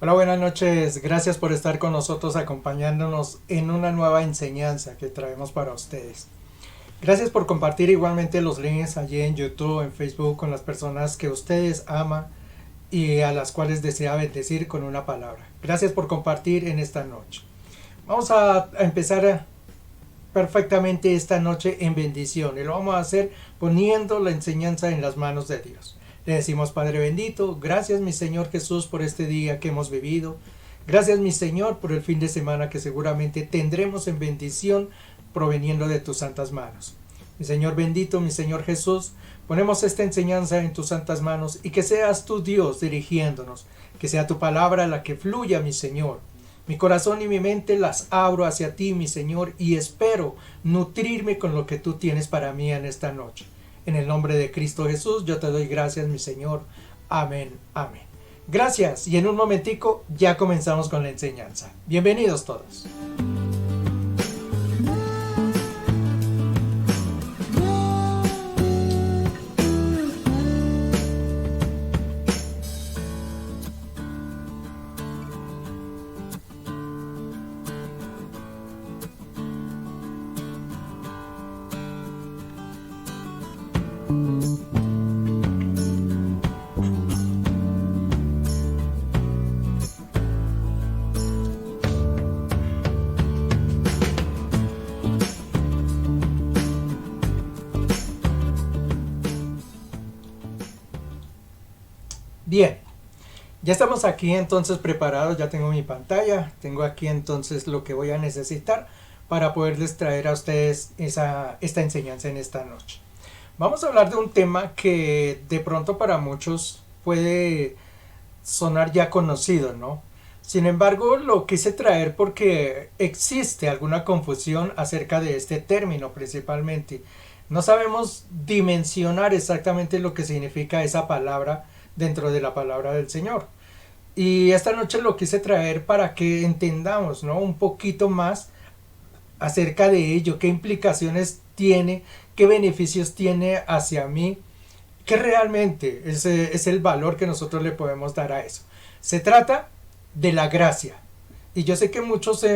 Hola, buenas noches. Gracias por estar con nosotros acompañándonos en una nueva enseñanza que traemos para ustedes. Gracias por compartir igualmente los links allí en YouTube, en Facebook con las personas que ustedes aman y a las cuales desea bendecir con una palabra. Gracias por compartir en esta noche. Vamos a empezar perfectamente esta noche en bendición y lo vamos a hacer poniendo la enseñanza en las manos de Dios. Le decimos: Padre bendito, gracias mi Señor Jesús por este día que hemos vivido. Gracias mi Señor por el fin de semana que seguramente tendremos en bendición proveniendo de tus santas manos. Mi Señor bendito, mi Señor Jesús, ponemos esta enseñanza en tus santas manos y que seas tu Dios dirigiéndonos, que sea tu palabra la que fluya, mi Señor. Mi corazón y mi mente las abro hacia ti, mi Señor, y espero nutrirme con lo que tú tienes para mí en esta noche. En el nombre de Cristo Jesús, yo te doy gracias, mi Señor. Amén, amén. Gracias, y en un momentico ya comenzamos con la enseñanza. Bienvenidos todos. Bien, ya estamos aquí entonces preparados, ya tengo mi pantalla, tengo aquí entonces lo que voy a necesitar para poderles traer a ustedes esta enseñanza en esta noche. Vamos a hablar de un tema que de pronto para muchos puede sonar ya conocido, ¿no? Sin embargo, lo quise traer porque existe alguna confusión acerca de este término principalmente. No sabemos dimensionar exactamente lo que significa esa palabra dentro de la palabra del Señor. Y esta noche lo quise traer para que entendamos, ¿no?, un poquito más acerca de ello, qué implicaciones tiene, qué beneficios tiene hacia mí, qué realmente es el valor que nosotros le podemos dar a eso. Se trata de la gracia. Y yo sé que muchos,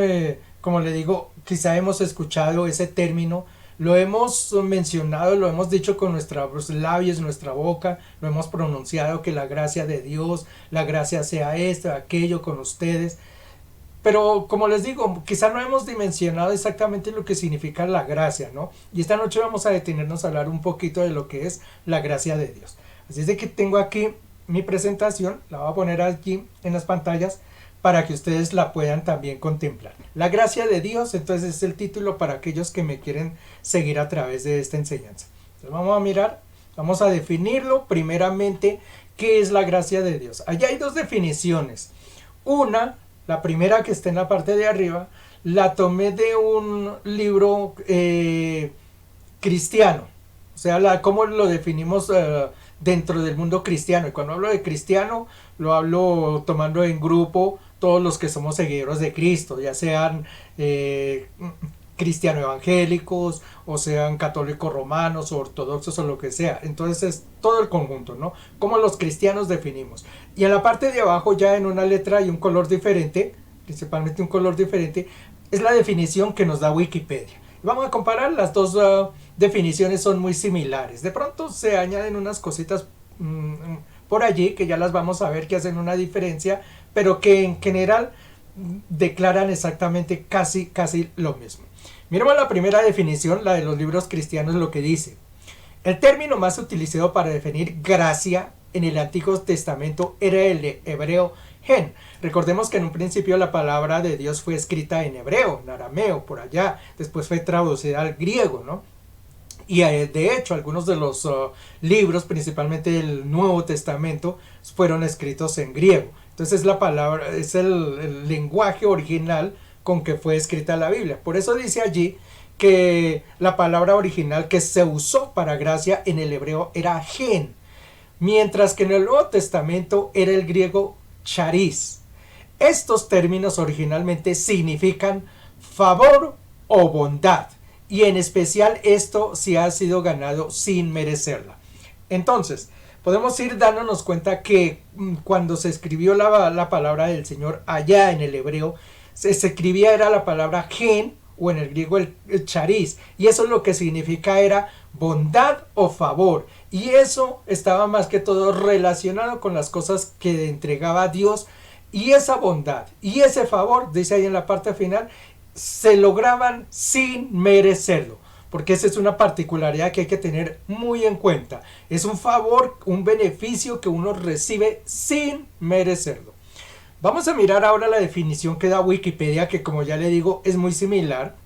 como le digo, quizá hemos escuchado ese término, lo hemos mencionado, lo hemos dicho con nuestros labios, nuestra boca, lo hemos pronunciado, que la gracia de Dios, la gracia sea esto, aquello con ustedes. Pero como les digo, quizá no hemos dimensionado exactamente lo que significa la gracia, ¿no? Y esta noche vamos a detenernos a hablar un poquito de lo que es la gracia de Dios. Así es de que tengo aquí mi presentación, la voy a poner aquí en las pantallas para que ustedes la puedan también contemplar. La gracia de Dios, entonces, es el título para aquellos que me quieren seguir a través de esta enseñanza. Entonces vamos a mirar, vamos a definirlo primeramente, ¿qué es la gracia de Dios? Allá hay dos definiciones. Una, la primera que está en la parte de arriba, la tomé de un libro cristiano. O sea, cómo lo definimos dentro del mundo cristiano. Y cuando hablo de cristiano, lo hablo tomando en grupo todos los que somos seguidores de Cristo, ya sean cristiano evangélicos, o sean católicos romanos, o ortodoxos, o lo que sea. Entonces es todo el conjunto, ¿no? Como los cristianos definimos. Y en la parte de abajo, ya en una letra y un color diferente, principalmente un color diferente, es la definición que nos da Wikipedia. Vamos a comparar, las dos definiciones son muy similares. De pronto se añaden unas cositas por allí que ya las vamos a ver que hacen una diferencia, pero que en general declaran exactamente casi lo mismo. Miremos la primera definición, la de los libros cristianos, lo que dice: el término más utilizado para definir gracia en el Antiguo Testamento era el hebreo gen. Recordemos que en un principio la palabra de Dios fue escrita en hebreo, en arameo, por allá. Después fue traducida al griego, ¿no? Y de hecho algunos de los libros, principalmente el Nuevo Testamento, fueron escritos en griego. Entonces la palabra es el lenguaje original con que fue escrita la Biblia. Por eso dice allí que la palabra original que se usó para gracia en el hebreo era gen, mientras que en el Nuevo Testamento era el griego charis. Estos términos originalmente significan favor o bondad, y en especial esto si ha sido ganado sin merecerla. Entonces, podemos ir dándonos cuenta que cuando se escribió la palabra del Señor allá en el hebreo, se escribía era la palabra gen o en el griego el charis, y eso lo que significa era bondad o favor, y eso estaba más que todo relacionado con las cosas que entregaba Dios, y esa bondad y ese favor, dice ahí en la parte final, se lograban sin merecerlo, porque esa es una particularidad que hay que tener muy en cuenta. Es un favor, un beneficio que uno recibe sin merecerlo. Vamos a mirar ahora la definición que da Wikipedia, que como ya le digo es muy similar.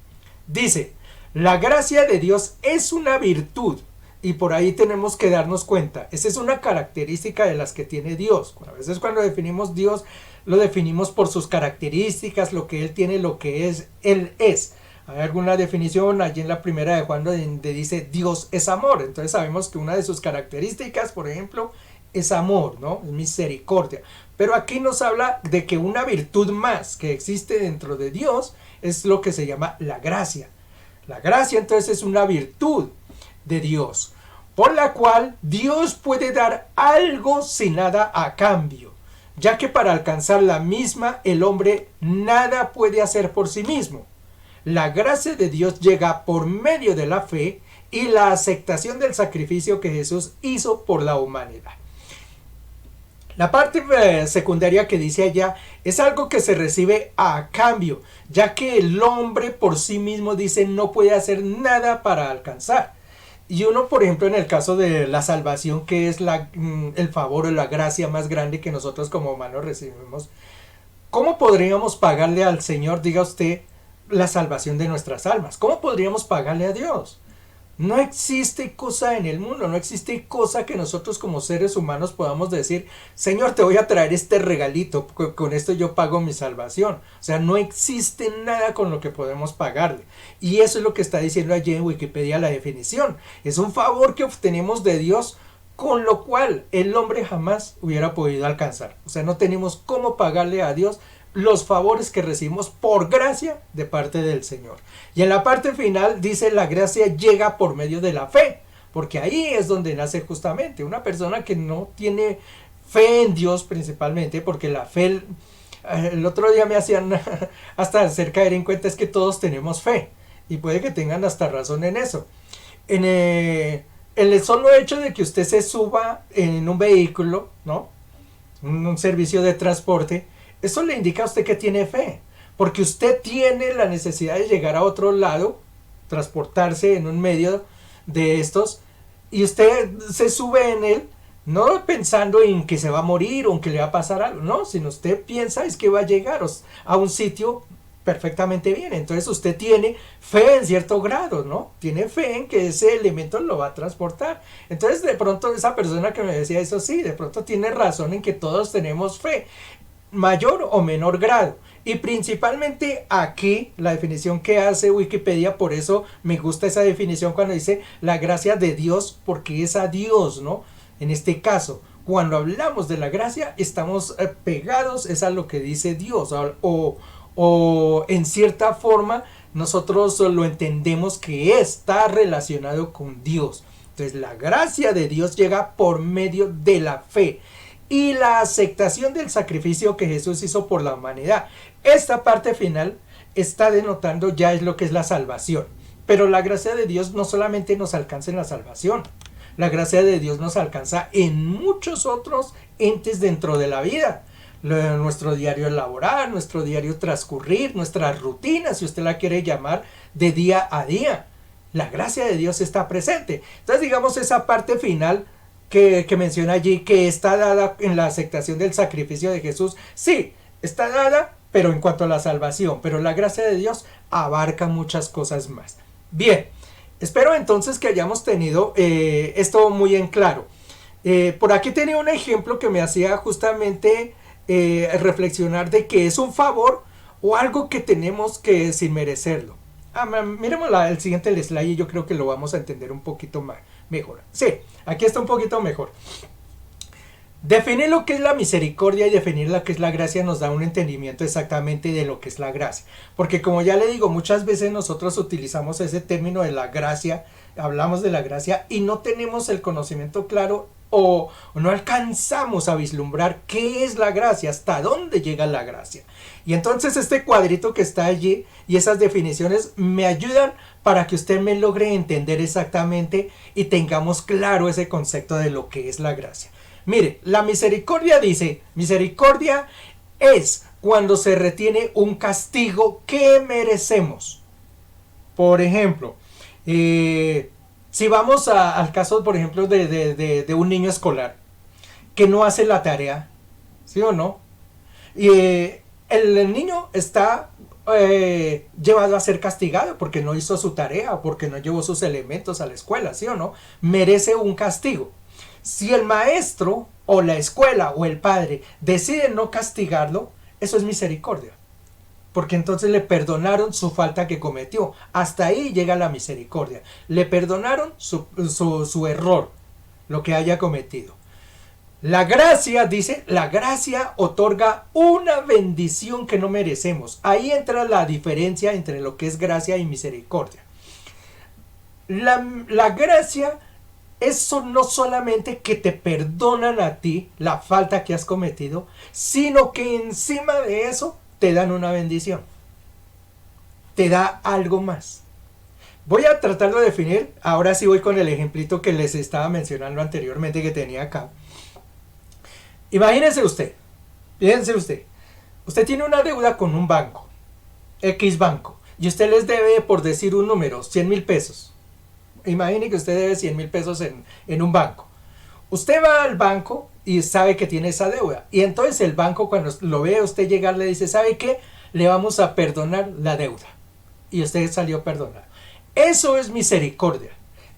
Dice, la gracia de Dios es una virtud, y por ahí tenemos que darnos cuenta, esa es una característica de las que tiene Dios. A veces cuando definimos Dios, lo definimos por sus características, lo que Él tiene, lo que es, Él es. Hay alguna definición allí en la primera de Juan donde dice Dios es amor, entonces sabemos que una de sus características, por ejemplo, es amor, ¿no? Es misericordia. Pero aquí nos habla de que una virtud más que existe dentro de Dios es lo que se llama la gracia. La gracia entonces es una virtud de Dios, por la cual Dios puede dar algo sin nada a cambio, ya que para alcanzar la misma el hombre nada puede hacer por sí mismo. La gracia de Dios llega por medio de la fe y la aceptación del sacrificio que Jesús hizo por la humanidad. La parte secundaria que dice allá es algo que se recibe a cambio, ya que el hombre por sí mismo dice no puede hacer nada para alcanzar. Y uno, por ejemplo, en el caso de la salvación, que es el favor o la gracia más grande que nosotros como humanos recibimos, ¿cómo podríamos pagarle al Señor, diga usted, la salvación de nuestras almas? ¿Cómo podríamos pagarle a Dios? No existe cosa en el mundo, no existe cosa que nosotros como seres humanos podamos decir, Señor, te voy a traer este regalito, con esto yo pago mi salvación. O sea, no existe nada con lo que podemos pagarle. Y eso es lo que está diciendo allí en Wikipedia la definición. Es un favor que obtenemos de Dios, con lo cual el hombre jamás hubiera podido alcanzar. O sea, no tenemos cómo pagarle a Dios los favores que recibimos por gracia de parte del Señor. Y en la parte final dice la gracia llega por medio de la fe, porque ahí es donde nace justamente una persona que no tiene fe en Dios principalmente, porque la fe, el otro día me hacían hasta hacer caer en cuenta es que todos tenemos fe, y puede que tengan hasta razón en eso. En el solo hecho de que usted se suba en un vehículo, ¿no? Un servicio de transporte, eso le indica a usted que tiene fe, porque usted tiene la necesidad de llegar a otro lado, transportarse en un medio de estos, y usted se sube en él, no pensando en que se va a morir o en que le va a pasar algo, no, sino usted piensa es que va a llegar a un sitio perfectamente bien. Entonces usted tiene fe en cierto grado, ¿no? Tiene fe en que ese elemento lo va a transportar. Entonces de pronto esa persona que me decía eso, sí, de pronto tiene razón en que todos tenemos fe, mayor o menor grado. Y principalmente aquí la definición que hace Wikipedia, por eso me gusta esa definición cuando dice la gracia de Dios, porque es a Dios, ¿no? En este caso, cuando hablamos de la gracia, estamos pegados, es a lo que dice Dios, o en cierta forma nosotros lo entendemos que está relacionado con Dios. Entonces la gracia de Dios llega por medio de la fe y la aceptación del sacrificio que Jesús hizo por la humanidad. Esta parte final está denotando ya es lo que es la salvación. Pero la gracia de Dios no solamente nos alcanza en la salvación. La gracia de Dios nos alcanza en muchos otros entes dentro de la vida. Nuestro diario laboral, nuestro diario transcurrir, nuestra rutina, si usted la quiere llamar, de día a día. La gracia de Dios está presente. Entonces digamos esa parte final que menciona allí, que está dada en la aceptación del sacrificio de Jesús, sí, está dada, pero en cuanto a la salvación, pero la gracia de Dios abarca muchas cosas más. Bien, espero entonces que hayamos tenido esto muy en claro. Por aquí tenía un ejemplo que me hacía justamente reflexionar de que es un favor o algo que tenemos que sin merecerlo. Miremos el siguiente slide y yo creo que lo vamos a entender un poquito mejor. Sí, aquí está un poquito mejor. Definir lo que es la misericordia y definir lo que es la gracia nos da un entendimiento exactamente de lo que es la gracia. Porque como ya le digo, muchas veces nosotros utilizamos ese término de la gracia, hablamos de la gracia y no tenemos el conocimiento claro o no alcanzamos a vislumbrar qué es la gracia, hasta dónde llega la gracia. Y entonces este cuadrito que está allí y esas definiciones me ayudan para que usted me logre entender exactamente y tengamos claro ese concepto de lo que es la gracia. Mire, la misericordia dice, misericordia es cuando se retiene un castigo que merecemos. Por ejemplo, si vamos al caso, por ejemplo, de un niño escolar que no hace la tarea, ¿sí o no? Y el niño está llevado a ser castigado porque no hizo su tarea, porque no llevó sus elementos a la escuela, ¿sí o no? Merece un castigo. Si el maestro o la escuela o el padre deciden no castigarlo, eso es misericordia. Porque entonces le perdonaron su falta que cometió. Hasta ahí llega la misericordia. Le perdonaron su error, lo que haya cometido. La gracia, dice, la gracia otorga una bendición que no merecemos. Ahí entra la diferencia entre lo que es gracia y misericordia. La gracia, eso no solamente que te perdonan a ti la falta que has cometido, sino que encima de eso te dan una bendición. Te da algo más. Voy a tratar de definir, ahora sí voy con el ejemplito que les estaba mencionando anteriormente que tenía acá. Imagínense usted, fíjense usted tiene una deuda con un banco, X banco, y usted les debe, por decir un número, 100,000 pesos. Imagine que usted debe 100,000 pesos en un banco. Usted va al banco y sabe que tiene esa deuda. Y entonces el banco, cuando lo ve a usted llegar, le dice, ¿sabe qué? Le vamos a perdonar la deuda. Y usted salió perdonado. Eso es misericordia.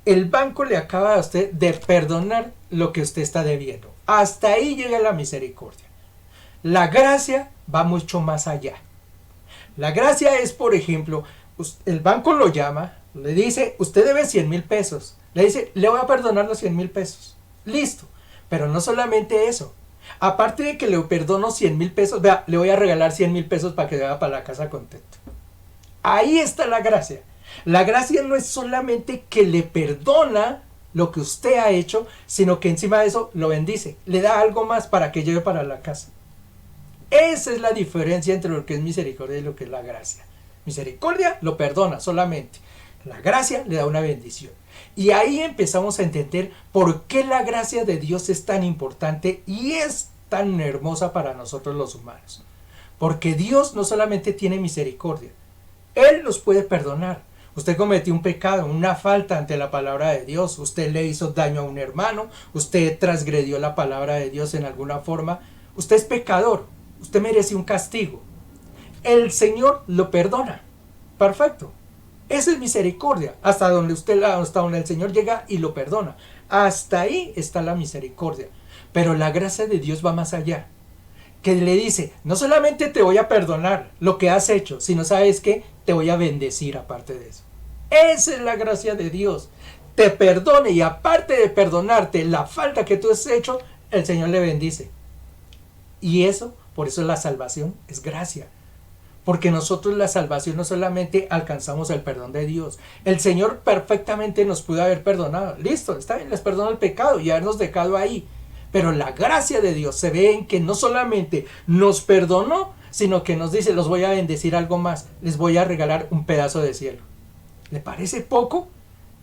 El banco le acaba a usted de perdonar lo que usted está debiendo. Hasta ahí llega la misericordia. La gracia va mucho más allá. La gracia es, por ejemplo, el banco lo llama, le dice, usted debe 100,000 pesos. Le dice, le voy a perdonar los 100,000 pesos. Listo. Pero no solamente eso. Aparte de que le perdono 100,000 pesos, vea, le voy a regalar 100,000 pesos para que vaya para la casa contento. Ahí está la gracia. La gracia no es solamente que le perdona lo que usted ha hecho, sino que encima de eso lo bendice. Le da algo más para que lleve para la casa. Esa es la diferencia entre lo que es misericordia y lo que es la gracia. Misericordia lo perdona solamente. La gracia le da una bendición. Y ahí empezamos a entender por qué la gracia de Dios es tan importante y es tan hermosa para nosotros los humanos. Porque Dios no solamente tiene misericordia, Él nos puede perdonar. Usted cometió un pecado, una falta ante la palabra de Dios, usted le hizo daño a un hermano, usted transgredió la palabra de Dios en alguna forma, usted es pecador, usted merece un castigo. El Señor lo perdona. Perfecto. Esa es misericordia, hasta donde el Señor llega y lo perdona. Hasta ahí está la misericordia. Pero la gracia de Dios va más allá. Que le dice, no solamente te voy a perdonar lo que has hecho, sino sabes qué, te voy a bendecir aparte de eso. Esa es la gracia de Dios. Te perdone y aparte de perdonarte la falta que tú has hecho, el Señor le bendice. Y eso, por eso la salvación es gracia. Porque nosotros la salvación no solamente alcanzamos el perdón de Dios. El Señor perfectamente nos pudo haber perdonado. Listo, está bien, les perdono el pecado y habernos dejado ahí. Pero la gracia de Dios se ve en que no solamente nos perdonó, sino que nos dice, los voy a bendecir algo más. Les voy a regalar un pedazo de cielo. ¿Le parece poco?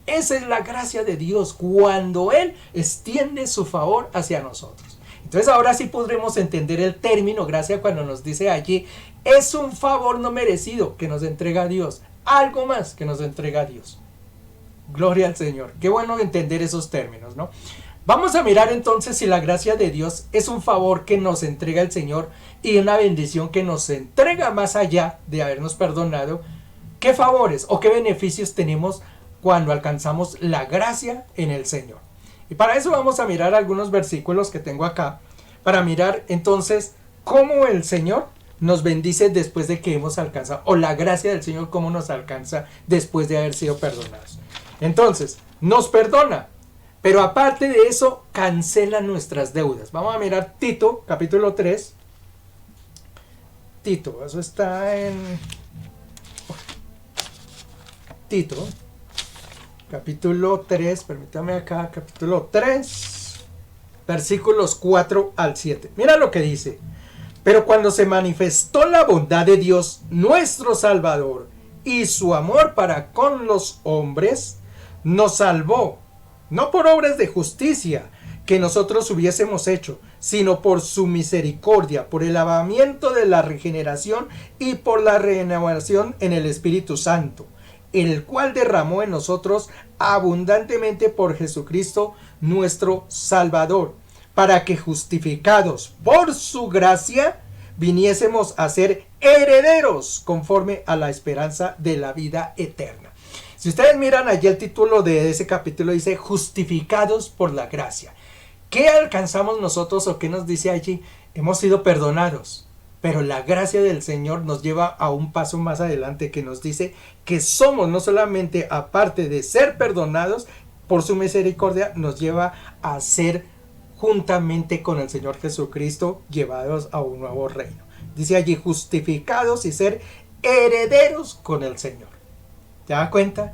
Esa es la gracia de Dios cuando Él extiende su favor hacia nosotros. Entonces ahora sí podremos entender el término gracia cuando nos dice allí, es un favor no merecido que nos entrega Dios, algo más que nos entrega Dios. Gloria al Señor. Qué bueno entender esos términos, ¿no? Vamos a mirar entonces si la gracia de Dios es un favor que nos entrega el Señor y una bendición que nos entrega más allá de habernos perdonado. ¿Qué favores o qué beneficios tenemos cuando alcanzamos la gracia en el Señor? Y para eso vamos a mirar algunos versículos que tengo acá, para mirar entonces cómo el Señor nos bendice después de que hemos alcanzado, o la gracia del Señor cómo nos alcanza después de haber sido perdonados. Entonces, nos perdona, pero aparte de eso, cancela nuestras deudas. Vamos a mirar Tito, capítulo 3. Tito, eso está en Tito, capítulo 3, permítame acá, capítulo 3, versículos 4 al 7. Mira lo que dice. Pero cuando se manifestó la bondad de Dios, nuestro Salvador, y su amor para con los hombres, nos salvó, no por obras de justicia que nosotros hubiésemos hecho, sino por su misericordia, por el lavamiento de la regeneración y por la renovación en el Espíritu Santo, el cual derramó en nosotros abundantemente por Jesucristo nuestro Salvador, para que justificados por su gracia viniésemos a ser herederos conforme a la esperanza de la vida eterna. Si ustedes miran allí el título de ese capítulo dice justificados por la gracia. ¿Qué alcanzamos nosotros o qué nos dice allí? Hemos sido perdonados, pero la gracia del Señor nos lleva a un paso más adelante que nos dice que somos no solamente aparte de ser perdonados por su misericordia, nos lleva a ser juntamente con el Señor Jesucristo llevados a un nuevo reino. Dice allí justificados y ser herederos con el Señor. ¿Te das cuenta?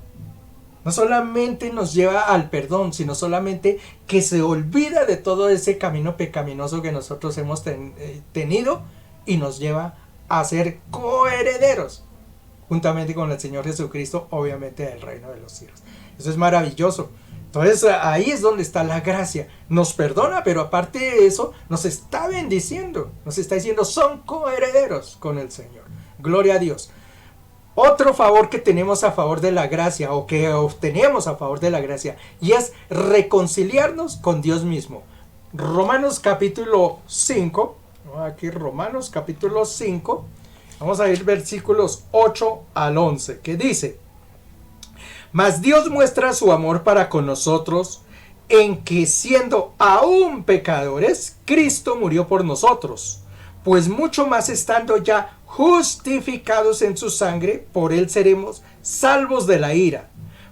No solamente nos lleva al perdón, sino solamente que se olvida de todo ese camino pecaminoso que nosotros hemos tenido y nos lleva a ser coherederos juntamente con el Señor Jesucristo, obviamente del reino de los cielos. Eso es maravilloso. Entonces ahí es donde está la gracia. Nos perdona, pero aparte de eso nos está bendiciendo. Nos está diciendo son coherederos con el Señor. Gloria a Dios. Otro favor que tenemos a favor de la gracia o que obtenemos a favor de la gracia y es reconciliarnos con Dios mismo. Romanos capítulo 5. Aquí Romanos capítulo 5. Vamos a ir versículos 8 al 11 que dice: Mas Dios muestra su amor para con nosotros en que siendo aún pecadores, Cristo murió por nosotros. Pues mucho más estando ya justificados en su sangre, por él seremos salvos de la ira.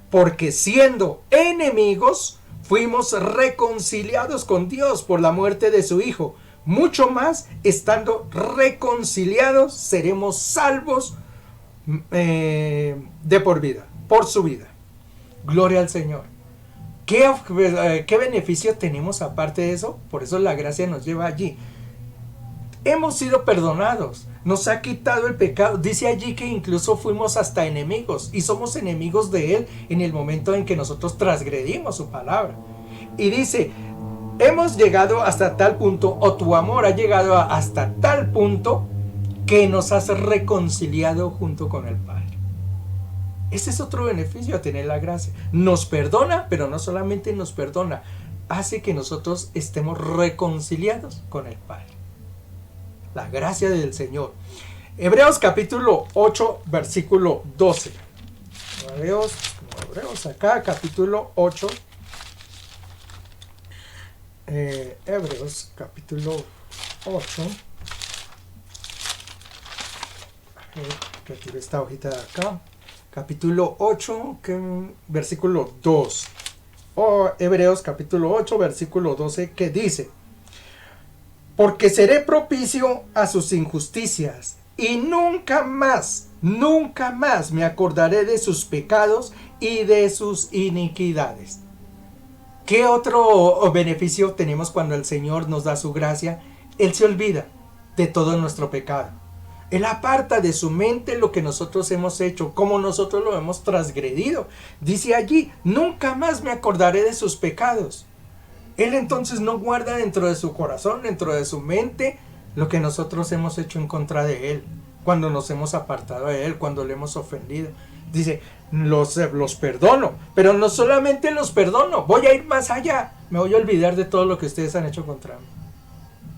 Porque siendo enemigos, fuimos reconciliados con Dios por la muerte de su Hijo. Mucho más estando reconciliados, seremos salvos de por vida, por su vida. Gloria al Señor. ¿Qué beneficio tenemos aparte de eso? Por eso la gracia nos lleva allí. Hemos sido perdonados, nos ha quitado el pecado. Dice allí que incluso fuimos hasta enemigos y somos enemigos de Él en el momento en que nosotros transgredimos su palabra. Y dice, hemos llegado hasta tal punto, o tu amor ha llegado hasta tal punto que nos has reconciliado junto con el Padre. Ese es otro beneficio a tener la gracia. Nos perdona, pero no solamente nos perdona, hace que nosotros estemos reconciliados con el Padre. La gracia del Señor. Hebreos capítulo 8, versículo 12. Hebreos acá, capítulo 8. Hebreos capítulo 8. Retiro esta hojita de acá. Capítulo 8, versículo 2. Hebreos capítulo 8, versículo 12, que dice: Porque seré propicio a sus injusticias, y nunca más me acordaré de sus pecados y de sus iniquidades. ¿Qué otro beneficio tenemos cuando el Señor nos da su gracia? Él se olvida de todo nuestro pecado. Él aparta de su mente lo que nosotros hemos hecho, como nosotros lo hemos transgredido. Dice allí, nunca más me acordaré de sus pecados. Él entonces no guarda dentro de su corazón, dentro de su mente, lo que nosotros hemos hecho en contra de Él, cuando nos hemos apartado de Él, cuando le hemos ofendido. Dice, los perdono, pero no solamente los perdono, voy a ir más allá, me voy a olvidar de todo lo que ustedes han hecho contra mí.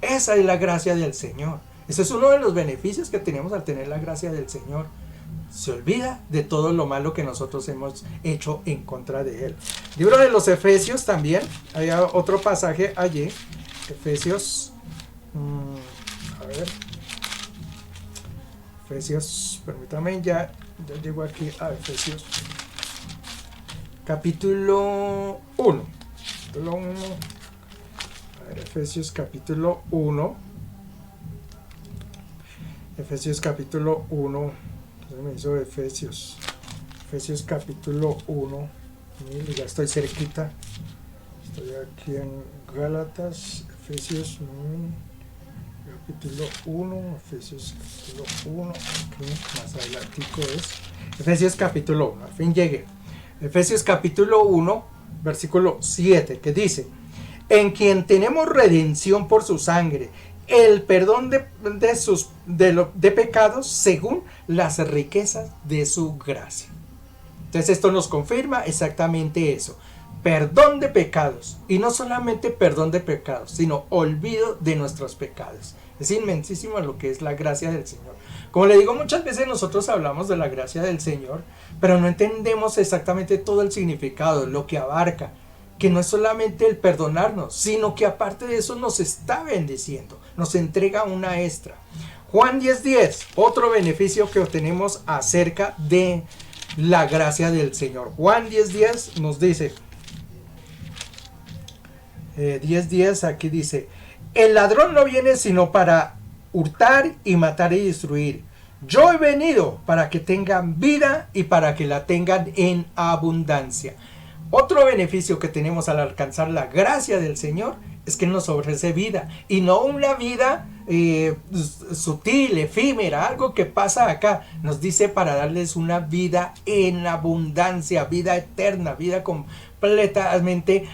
Esa es la gracia del Señor. Ese es uno de los beneficios que tenemos al tener la gracia del Señor. Se olvida de todo lo malo que nosotros hemos hecho en contra de Él. Libro de los Efesios también. Hay otro pasaje allí. Efesios. Efesios. Permítame, ya llego aquí a Efesios. Capítulo 1. Efesios capítulo 1. Efesios capítulo 1. Me hizo Efesios capítulo 1. Ya estoy cerquita. Estoy aquí en Gálatas, Efesios capítulo 1, Efesios capítulo 1, aquí más adelantico es Efesios capítulo 1, al fin llegué. Efesios capítulo 1, versículo 7, que dice: en quien tenemos redención por su sangre, el perdón de pecados según las riquezas de su gracia. Entonces esto nos confirma exactamente eso: perdón de pecados, y no solamente perdón de pecados, sino olvido de nuestros pecados. Es inmensísimo lo que es la gracia del Señor. Como le digo, muchas veces nosotros hablamos de la gracia del Señor, pero no entendemos exactamente todo el significado, lo que abarca, que no es solamente el perdonarnos, sino que aparte de eso nos está bendiciendo, nos entrega una extra. Juan 10:10, otro beneficio que obtenemos acerca de la gracia del Señor. Juan 10:10 nos dice, 10:10 aquí dice: el ladrón no viene sino para hurtar y matar y destruir. Yo he venido para que tengan vida y para que la tengan en abundancia. Otro beneficio que tenemos al alcanzar la gracia del Señor es que nos ofrece vida, y no una vida sutil, efímera, algo que pasa acá. Nos dice para darles una vida en abundancia, vida eterna, vida completamente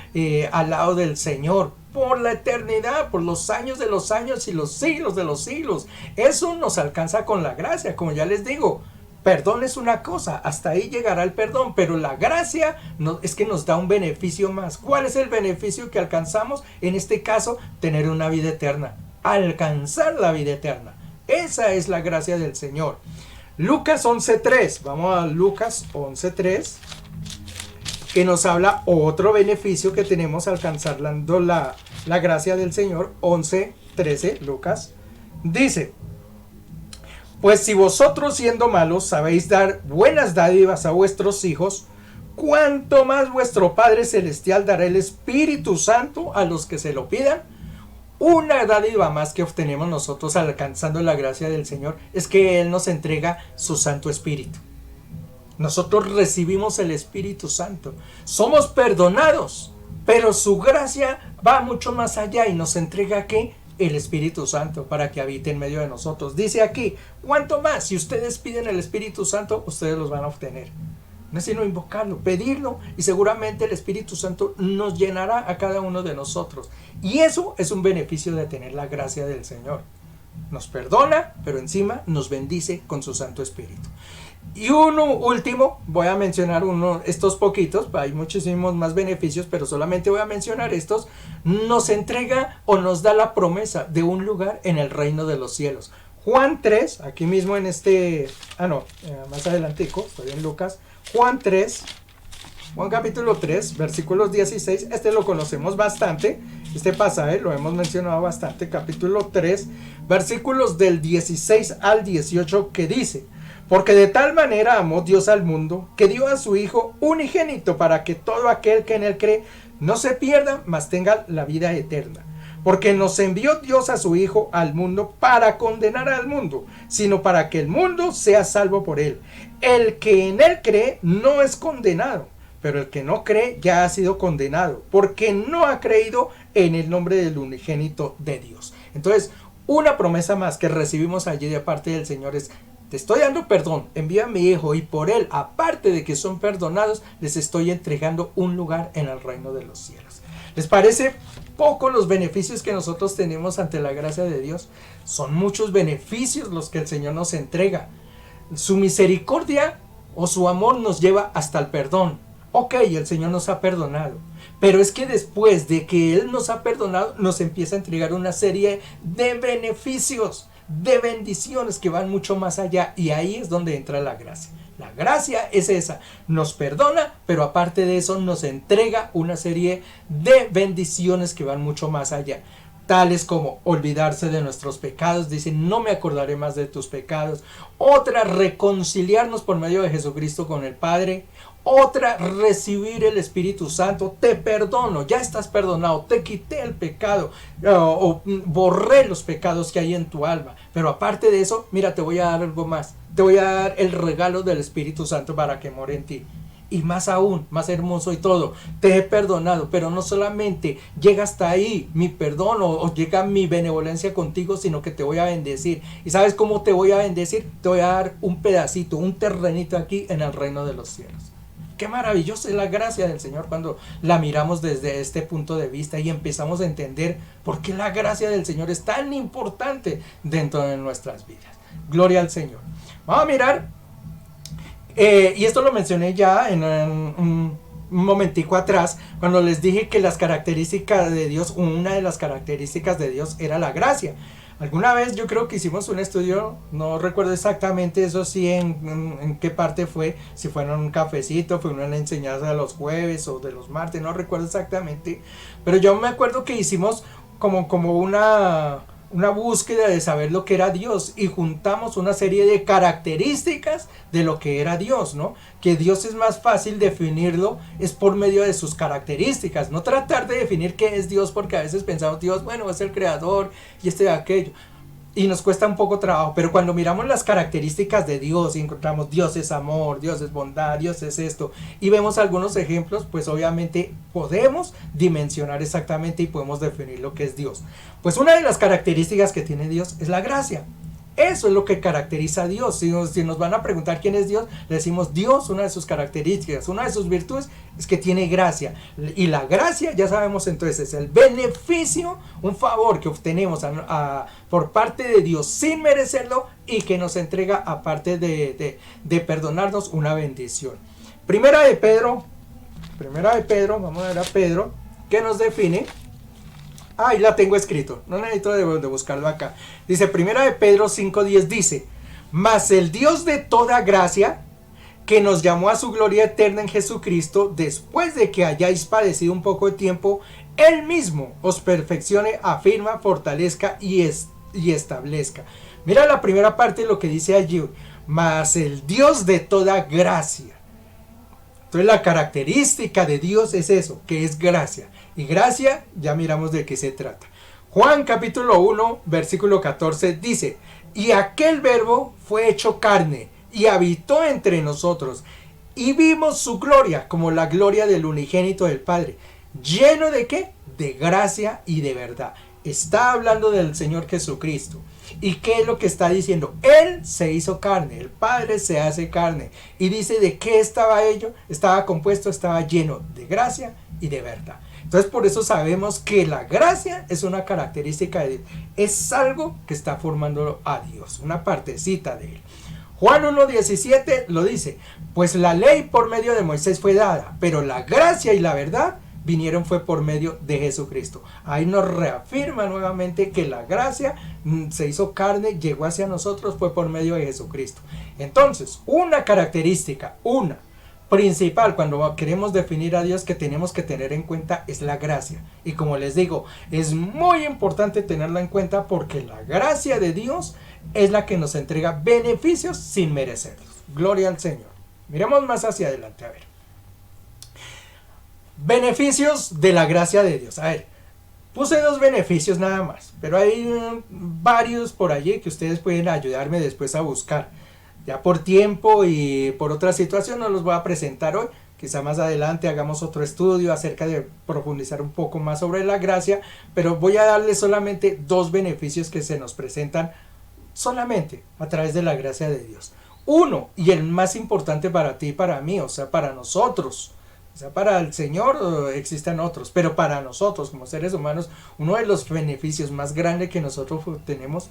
al lado del Señor, por la eternidad, por los años de los años y los siglos de los siglos. Eso nos alcanza con la gracia, como ya les digo. Perdón es una cosa, hasta ahí llegará el perdón, pero la gracia es que nos da un beneficio más. ¿Cuál es el beneficio que alcanzamos? En este caso, tener una vida eterna, alcanzar la vida eterna. Esa es la gracia del Señor. Lucas 11:3, vamos a Lucas 11:3, que nos habla otro beneficio que tenemos alcanzando la gracia del Señor. 11:13, Lucas, dice: pues si vosotros, siendo malos, sabéis dar buenas dádivas a vuestros hijos, ¿cuánto más vuestro Padre Celestial dará el Espíritu Santo a los que se lo pidan? Una dádiva más que obtenemos nosotros alcanzando la gracia del Señor es que Él nos entrega su Santo Espíritu. Nosotros recibimos el Espíritu Santo. Somos perdonados, pero su gracia va mucho más allá y nos entrega ¿qué? El Espíritu Santo para que habite en medio de nosotros. Dice aquí: ¿cuánto más? Si ustedes piden el Espíritu Santo, ustedes los van a obtener. No es sino invocarlo, pedirlo, y seguramente el Espíritu Santo nos llenará a cada uno de nosotros. Y eso es un beneficio de tener la gracia del Señor. Nos perdona, pero encima nos bendice con su Santo Espíritu. Y uno último, voy a mencionar estos poquitos, hay muchísimos más beneficios, pero solamente voy a mencionar estos. Nos entrega o nos da la promesa de un lugar en el reino de los cielos. Juan 3, aquí mismo en más adelantico, estoy en Lucas. Juan capítulo 3, versículos 16, este lo conocemos bastante, este pasaje lo hemos mencionado bastante, capítulo 3, versículos del 16 al 18, que dice: porque de tal manera amó Dios al mundo, que dio a su Hijo unigénito, para que todo aquel que en él cree no se pierda, mas tenga la vida eterna. Porque nos envió Dios a su Hijo al mundo para condenar al mundo, sino para que el mundo sea salvo por él. El que en él cree no es condenado, pero el que no cree ya ha sido condenado, porque no ha creído en el nombre del unigénito de Dios. Entonces, una promesa más que recibimos allí de parte del Señor es: te estoy dando perdón, envía a mi Hijo, y por él, aparte de que son perdonados, les estoy entregando un lugar en el reino de los cielos. ¿Les parece poco los beneficios que nosotros tenemos ante la gracia de Dios? Son muchos beneficios los que el Señor nos entrega. Su misericordia o su amor nos lleva hasta el perdón. Ok, el Señor nos ha perdonado, pero es que después de que Él nos ha perdonado, nos empieza a entregar una serie de beneficios, de bendiciones que van mucho más allá, y ahí es donde entra la gracia. La gracia es esa: nos perdona, pero aparte de eso nos entrega una serie de bendiciones que van mucho más allá, tales como olvidarse de nuestros pecados. Dice: no me acordaré más de tus pecados. Otra, reconciliarnos por medio de Jesucristo con el Padre. Otra, recibir el Espíritu Santo. Te perdono, ya estás perdonado, te quité el pecado, o borré los pecados que hay en tu alma. Pero aparte de eso, mira, te voy a dar algo más. Te voy a dar el regalo del Espíritu Santo para que more en ti. Y más aún, más hermoso y todo, te he perdonado, pero no solamente llega hasta ahí mi perdón o llega mi benevolencia contigo, sino que te voy a bendecir. ¿Y sabes cómo te voy a bendecir? Te voy a dar un pedacito, un terrenito aquí en el reino de los cielos. Qué maravillosa es la gracia del Señor cuando la miramos desde este punto de vista y empezamos a entender por qué la gracia del Señor es tan importante dentro de nuestras vidas. Gloria al Señor. Vamos a mirar. Y esto lo mencioné ya en un momentico atrás, cuando les dije que las características de Dios, una de las características de Dios era la gracia. Alguna vez yo creo que hicimos un estudio, no recuerdo exactamente eso sí en qué parte fue, si fue en un cafecito, fue una enseñanza de los jueves o de los martes, no recuerdo exactamente, pero yo me acuerdo que hicimos como una búsqueda de saber lo que era Dios y juntamos una serie de características de lo que era Dios, ¿no? Que Dios es más fácil definirlo es por medio de sus características, no tratar de definir qué es Dios, porque a veces pensamos Dios, bueno, es el creador y de aquello, y nos cuesta un poco trabajo, pero cuando miramos las características de Dios y encontramos Dios es amor, Dios es bondad, Dios es esto, y vemos algunos ejemplos, pues obviamente podemos dimensionar exactamente y podemos definir lo que es Dios. Pues una de las características que tiene Dios es la gracia. Eso es lo que caracteriza a Dios. Si nos van a preguntar quién es Dios, le decimos Dios, una de sus características, una de sus virtudes es que tiene gracia. Y la gracia, ya sabemos entonces, es el beneficio, un favor que obtenemos por parte de Dios sin merecerlo y que nos entrega, aparte de perdonarnos, una bendición. Primera de Pedro, vamos a ver a Pedro, que nos define. Ahí la tengo escrito, no necesito de buscarlo acá. Dice, primera de Pedro 5:10 dice, mas el Dios de toda gracia, que nos llamó a su gloria eterna en Jesucristo, después de que hayáis padecido un poco de tiempo, Él mismo os perfeccione, afirma, fortalezca y establezca. Mira la primera parte de lo que dice allí, mas el Dios de toda gracia. Entonces la característica de Dios es eso, que es gracia. Y gracia, ya miramos de qué se trata. Juan capítulo 1, versículo 14 dice, y aquel verbo fue hecho carne y habitó entre nosotros. Y vimos su gloria como la gloria del unigénito del Padre. ¿Lleno de qué? De gracia y de verdad. Está hablando del Señor Jesucristo. ¿Y qué es lo que está diciendo? Él se hizo carne, el Padre se hace carne. Y dice de qué estaba ello, estaba compuesto, estaba lleno de gracia y de verdad. Entonces por eso sabemos que la gracia es una característica de Dios. Es algo que está formando a Dios, una partecita de Él. Juan 1:17 lo dice, pues la ley por medio de Moisés fue dada, pero la gracia y la verdad vinieron fue por medio de Jesucristo. Ahí nos reafirma nuevamente que la gracia se hizo carne, llegó hacia nosotros, fue por medio de Jesucristo. Entonces, una característica, una principal cuando queremos definir a Dios que tenemos que tener en cuenta es la gracia. Y como les digo, es muy importante tenerla en cuenta porque la gracia de Dios es la que nos entrega beneficios sin merecerlos. Gloria al Señor. Miremos más hacia adelante, a ver. Beneficios de la gracia de Dios. A ver, puse 2 beneficios nada más, pero hay varios por allí que ustedes pueden ayudarme después a buscar. Ya por tiempo y por otra situación no los voy a presentar hoy. Quizá más adelante hagamos otro estudio acerca de profundizar un poco más sobre la gracia, pero voy a darles solamente 2 beneficios que se nos presentan solamente a través de la gracia de Dios. Uno, y el más importante para ti y para mí, o sea, para nosotros. O sea, para el Señor existen otros, pero para nosotros como seres humanos, uno de los beneficios más grandes que nosotros tenemos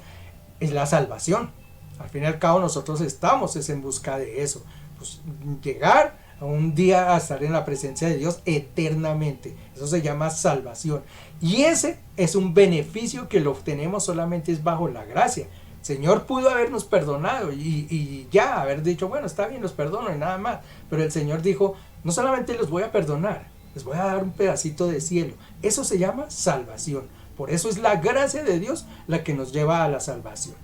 es la salvación. Al fin y al cabo nosotros estamos en busca de eso, pues llegar a un día a estar en la presencia de Dios eternamente. Eso se llama salvación. Y ese es un beneficio que lo obtenemos solamente es bajo la gracia. El Señor pudo habernos perdonado y ya haber dicho, bueno, está bien, los perdono y nada más. Pero el Señor dijo, no solamente los voy a perdonar, les voy a dar un pedacito de cielo. Eso se llama salvación. Por eso es la gracia de Dios la que nos lleva a la salvación.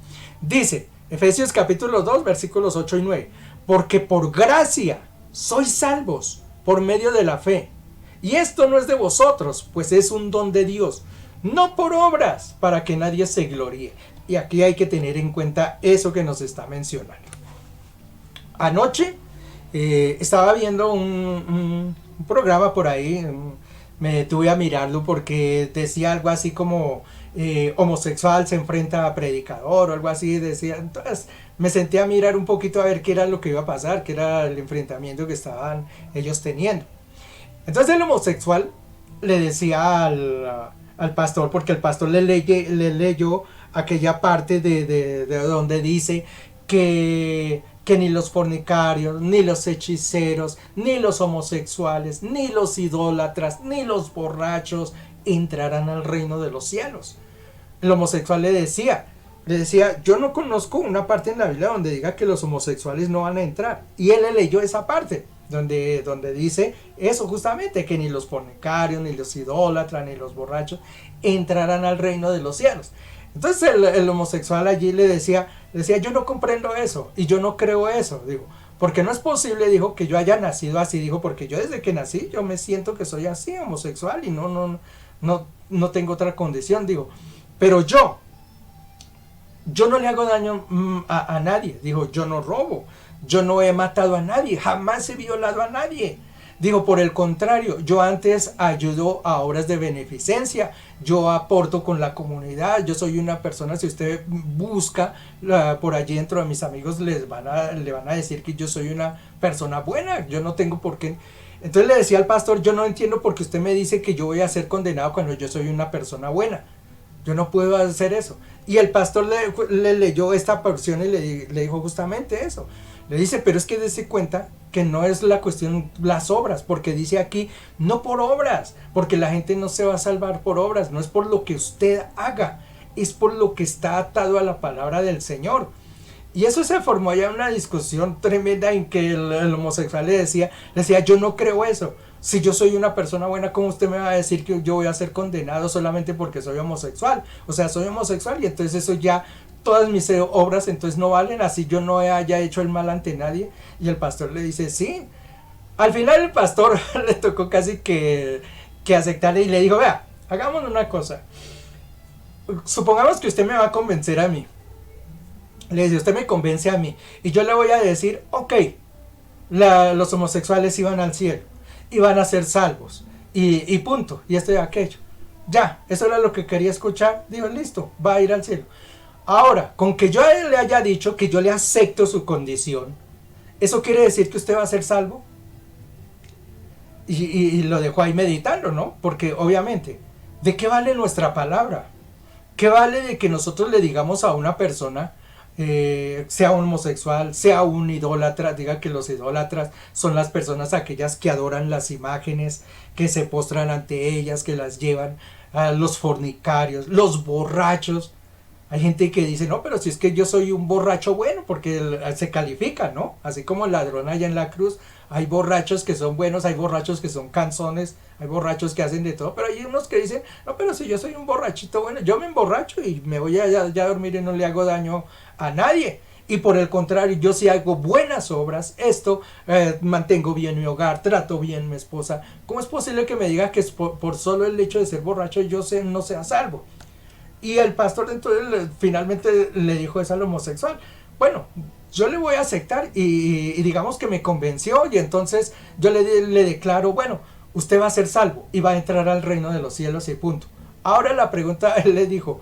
Dice Efesios capítulo 2 versículos 8 y 9. Porque por gracia sois salvos por medio de la fe. Y esto no es de vosotros, pues es un don de Dios. No por obras, para que nadie se gloríe. Y aquí hay que tener en cuenta eso que nos está mencionando. Anoche estaba viendo un programa por ahí, me detuve a mirarlo porque decía algo así como homosexual se enfrenta a predicador o algo así, decía. Entonces me senté a mirar un poquito a ver qué era lo que iba a pasar, qué era el enfrentamiento que estaban ellos teniendo. Entonces el homosexual le decía al pastor, porque el pastor le leyó aquella parte de donde dice que ni los fornicarios, ni los hechiceros, ni los homosexuales, ni los idólatras, ni los borrachos entrarán al reino de los cielos. El homosexual le decía, yo no conozco una parte en la Biblia donde diga que los homosexuales no van a entrar. Y él le leyó esa parte, donde dice eso justamente, que ni los fornicarios, ni los idólatras, ni los borrachos entrarán al reino de los cielos. Entonces el homosexual allí le decía, yo no comprendo eso, y yo no creo eso, digo, porque no es posible, dijo, que yo haya nacido así, dijo, porque yo desde que nací, yo me siento que soy así, homosexual, y no tengo otra condición, digo, pero yo no le hago daño a nadie, dijo, yo no robo, yo no he matado a nadie, jamás he violado a nadie. Digo, por el contrario, yo antes ayudo a obras de beneficencia, yo aporto con la comunidad, yo soy una persona, si usted busca por allí dentro de mis amigos, le van a decir que yo soy una persona buena, yo no tengo por qué. Entonces le decía al pastor, yo no entiendo por qué usted me dice que yo voy a ser condenado cuando yo soy una persona buena. Yo no puedo hacer eso. Y el pastor le leyó esta porción y le dijo justamente eso. Le dice, pero es que dése cuenta que no es la cuestión las obras, porque dice aquí, no por obras, porque la gente no se va a salvar por obras, no es por lo que usted haga, es por lo que está atado a la palabra del Señor. Y eso se formó ya una discusión tremenda en que el homosexual le decía, yo no creo eso. Si yo soy una persona buena, ¿cómo usted me va a decir que yo voy a ser condenado solamente porque soy homosexual? O sea, soy homosexual y entonces eso ya, todas mis obras entonces no valen, así yo no haya hecho el mal ante nadie. Y el pastor le dice, sí. Al final el pastor le tocó casi que aceptarle y le dijo, vea, hagamos una cosa. Supongamos que usted me va a convencer a mí. Le dice, usted me convence a mí. Y yo le voy a decir, ok, los homosexuales iban al cielo, iban a ser salvos. Y punto. Y esto y aquello. Ya, eso era lo que quería escuchar. Digo, listo, va a ir al cielo. Ahora, con que yo le haya dicho que yo le acepto su condición, ¿eso quiere decir que usted va a ser salvo? Y lo dejó ahí meditando, ¿no? Porque obviamente, ¿de qué vale nuestra palabra? ¿Qué vale de que nosotros le digamos a una persona, sea un homosexual, sea un idólatra, diga que los idólatras son las personas aquellas que adoran las imágenes, que se postran ante ellas, que las llevan, a los fornicarios, los borrachos? Hay gente que dice, no, pero si es que yo soy un borracho bueno, porque se califica, ¿no? Así como el ladrón allá en la cruz, hay borrachos que son buenos, hay borrachos que son canzones, hay borrachos que hacen de todo, pero hay unos que dicen, no, pero si yo soy un borrachito bueno, yo me emborracho y me voy a dormir y no le hago daño a nadie. Y por el contrario, yo sí hago buenas obras, mantengo bien mi hogar, trato bien a mi esposa. ¿Cómo es posible que me diga que por solo el hecho de ser borracho yo no sea salvo? Y el pastor entonces finalmente le dijo eso al homosexual. Bueno, yo le voy a aceptar y digamos que me convenció y entonces yo le declaro, bueno, usted va a ser salvo y va a entrar al reino de los cielos y punto. Ahora la pregunta, él le dijo,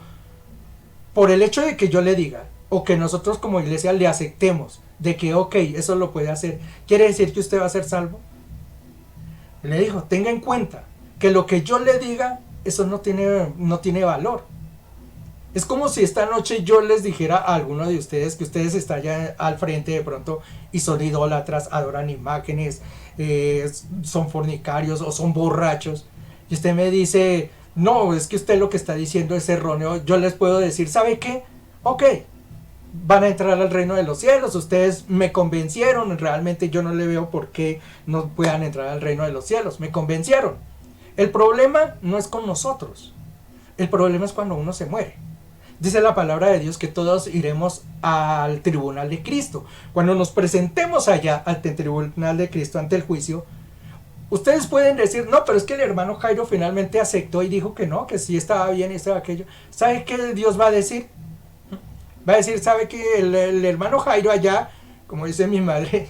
por el hecho de que yo le diga o que nosotros como iglesia le aceptemos de que ok, eso lo puede hacer, ¿quiere decir que usted va a ser salvo? Le dijo, tenga en cuenta que lo que yo le diga, eso no tiene valor. Es como si esta noche yo les dijera a alguno de ustedes que ustedes están ya al frente de pronto y son idólatras, adoran imágenes, son fornicarios o son borrachos. Y usted me dice, no, es que usted lo que está diciendo es erróneo. Yo les puedo decir, ¿sabe qué? Ok, van a entrar al reino de los cielos. Ustedes me convencieron, realmente yo no le veo por qué no puedan entrar al reino de los cielos. Me convencieron. El problema no es con nosotros. El problema es cuando uno se muere. Dice la palabra de Dios que todos iremos al tribunal de Cristo. Cuando nos presentemos allá al tribunal de Cristo, ante el juicio, ustedes pueden decir, no, pero es que el hermano Jairo finalmente aceptó y dijo que no, que sí estaba bien y estaba aquello. ¿Sabe qué Dios va a decir? Va a decir, ¿sabe que el hermano Jairo allá como dice mi madre,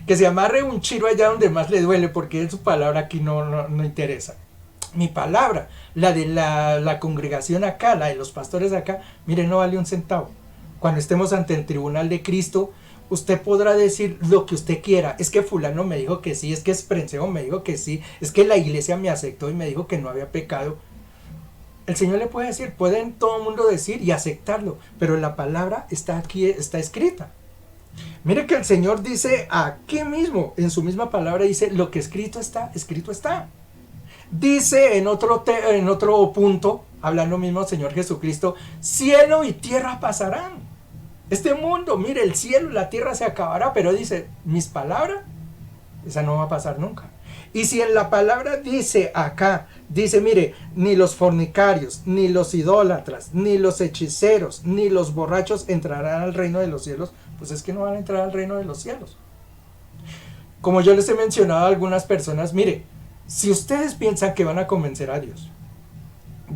que se amarre un chiro allá donde más le duele, porque su palabra aquí no interesa. Mi palabra, la de la congregación acá, la de los pastores acá, mire, no vale un centavo. Cuando estemos ante el tribunal de Cristo, usted podrá decir lo que usted quiera. Es que fulano me dijo que sí, es que Esprenceo me dijo que sí, es que la iglesia me aceptó y me dijo que no había pecado. El Señor le puede decir, pueden todo el mundo decir y aceptarlo, pero la palabra está aquí, está escrita. Mire que el Señor dice aquí mismo, en su misma palabra dice, lo que escrito está, escrito está. Dice en otro punto, hablando mismo el Señor Jesucristo, cielo y tierra pasarán. Este mundo, mire, el cielo y la tierra se acabará, pero dice, mis palabras, esa no va a pasar nunca. Y si en la palabra dice acá, dice, mire, ni los fornicarios, ni los idólatras, ni los hechiceros, ni los borrachos entrarán al reino de los cielos, pues es que no van a entrar al reino de los cielos. Como yo les he mencionado a algunas personas, mire, si ustedes piensan que van a convencer a Dios,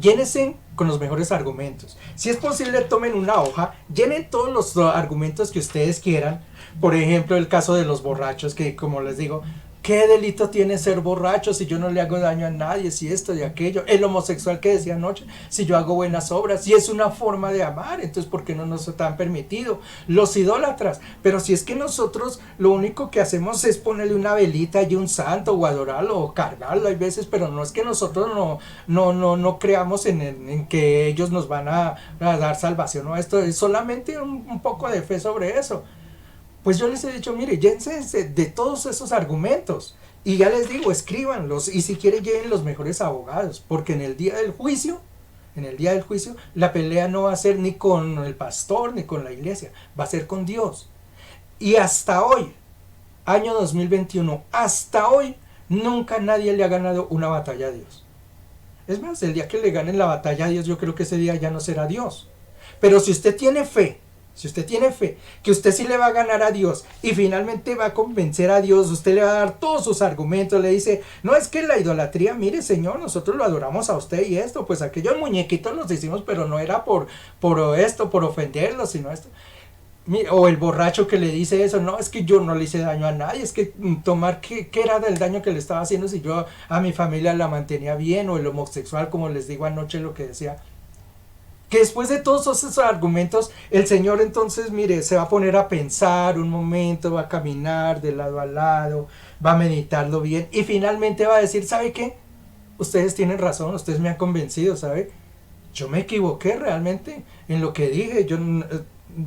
llénense con los mejores argumentos. Si es posible, tomen una hoja, llenen todos los argumentos que ustedes quieran. Por ejemplo, el caso de los borrachos, que como les digo, ¿qué delito tiene ser borracho si yo no le hago daño a nadie? Si esto y aquello. El homosexual que decía anoche, si yo hago buenas obras, si es una forma de amar, entonces ¿por qué no nos está permitido? Los idólatras, pero si es que nosotros lo único que hacemos es ponerle una velita y un santo o adorarlo o cargarlo hay veces, pero no es que nosotros no creamos en que ellos nos van a dar salvación o esto, es solamente un poco de fe sobre eso. Pues yo les he dicho, mire, llénse de todos esos argumentos. Y ya les digo, escríbanlos. Y si quieren, lleven los mejores abogados. Porque en el día del juicio, la pelea no va a ser ni con el pastor ni con la iglesia. Va a ser con Dios. Y hasta hoy, año 2021, hasta hoy, nunca nadie le ha ganado una batalla a Dios. Es más, el día que le ganen la batalla a Dios, yo creo que ese día ya no será Dios. Pero si usted tiene fe, que usted sí le va a ganar a Dios y finalmente va a convencer a Dios, usted le va a dar todos sus argumentos, le dice, no es que la idolatría, mire Señor, nosotros lo adoramos a usted y esto, pues aquellos muñequitos los hicimos, pero no era por esto, por ofenderlo, sino esto. O el borracho que le dice eso, no, es que yo no le hice daño a nadie, es que tomar, ¿qué era del daño que le estaba haciendo si yo a mi familia la mantenía bien? O el homosexual, como les digo anoche lo que decía, que después de todos esos argumentos, el Señor entonces, mire, se va a poner a pensar un momento, va a caminar de lado a lado, va a meditarlo bien y finalmente va a decir, ¿sabe qué? Ustedes tienen razón, ustedes me han convencido, ¿sabe? Yo me equivoqué realmente en lo que dije,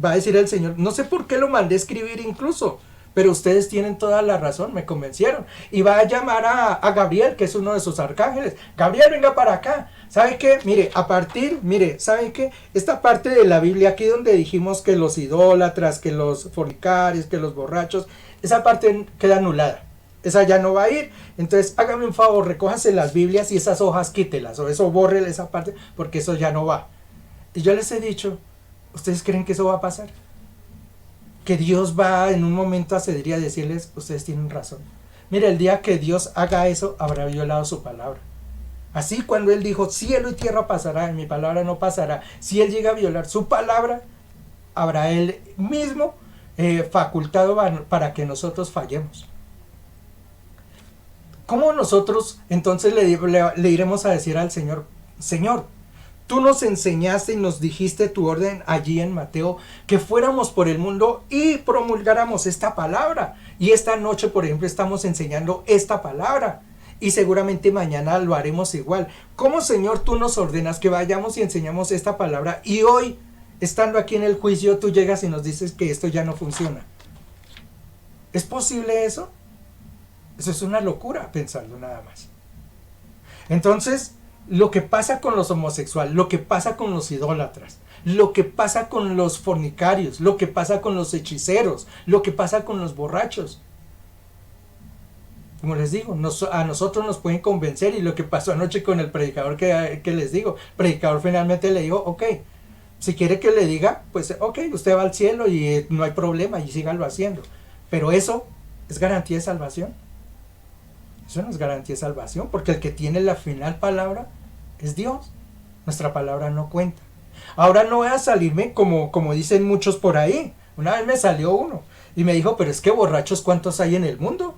va a decir el Señor, no sé por qué lo mandé a escribir incluso, pero ustedes tienen toda la razón, me convencieron. Y va a llamar a Gabriel, que es uno de sus arcángeles. Gabriel, venga para acá. ¿Sabe qué? Mire, ¿sabe qué? Esta parte de la Biblia, aquí donde dijimos que los idólatras, que los fornicarios, que los borrachos, esa parte queda anulada. Esa ya no va a ir. Entonces, hágame un favor, recójase las Biblias y esas hojas quítelas, o eso bórrele esa parte, porque eso ya no va. Y yo les he dicho, ¿ustedes creen que eso va a pasar? Que Dios va en un momento a ceder y a decirles, ustedes tienen razón. Mira, el día que Dios haga eso, habrá violado su palabra. Así cuando Él dijo, cielo y tierra pasará, y mi palabra no pasará. Si Él llega a violar su palabra, habrá Él mismo facultado para que nosotros fallemos. ¿Cómo nosotros entonces le iremos a decir al Señor, Señor, tú nos enseñaste y nos dijiste tu orden allí en Mateo, que fuéramos por el mundo y promulgáramos esta palabra? Y esta noche, por ejemplo, estamos enseñando esta palabra. Y seguramente mañana lo haremos igual. ¿Cómo, Señor, tú nos ordenas que vayamos y enseñamos esta palabra? Y hoy, estando aquí en el juicio, tú llegas y nos dices que esto ya no funciona. ¿Es posible eso? Eso es una locura pensarlo nada más. Entonces, lo que pasa con los homosexuales, lo que pasa con los idólatras, lo que pasa con los fornicarios, lo que pasa con los hechiceros, lo que pasa con los borrachos. Como les digo, a nosotros nos pueden convencer, y lo que pasó anoche con el predicador que les digo, el predicador finalmente le dijo, ok, si quiere que le diga, pues ok, usted va al cielo y no hay problema y síganlo haciendo. Pero eso es garantía de salvación. Eso no es garantía de salvación, porque el que tiene la final palabra es Dios. Nuestra palabra no cuenta. Ahora no voy a salirme como dicen muchos por ahí. Una vez me salió uno. Y me dijo, pero es que borrachos, ¿cuántos hay en el mundo?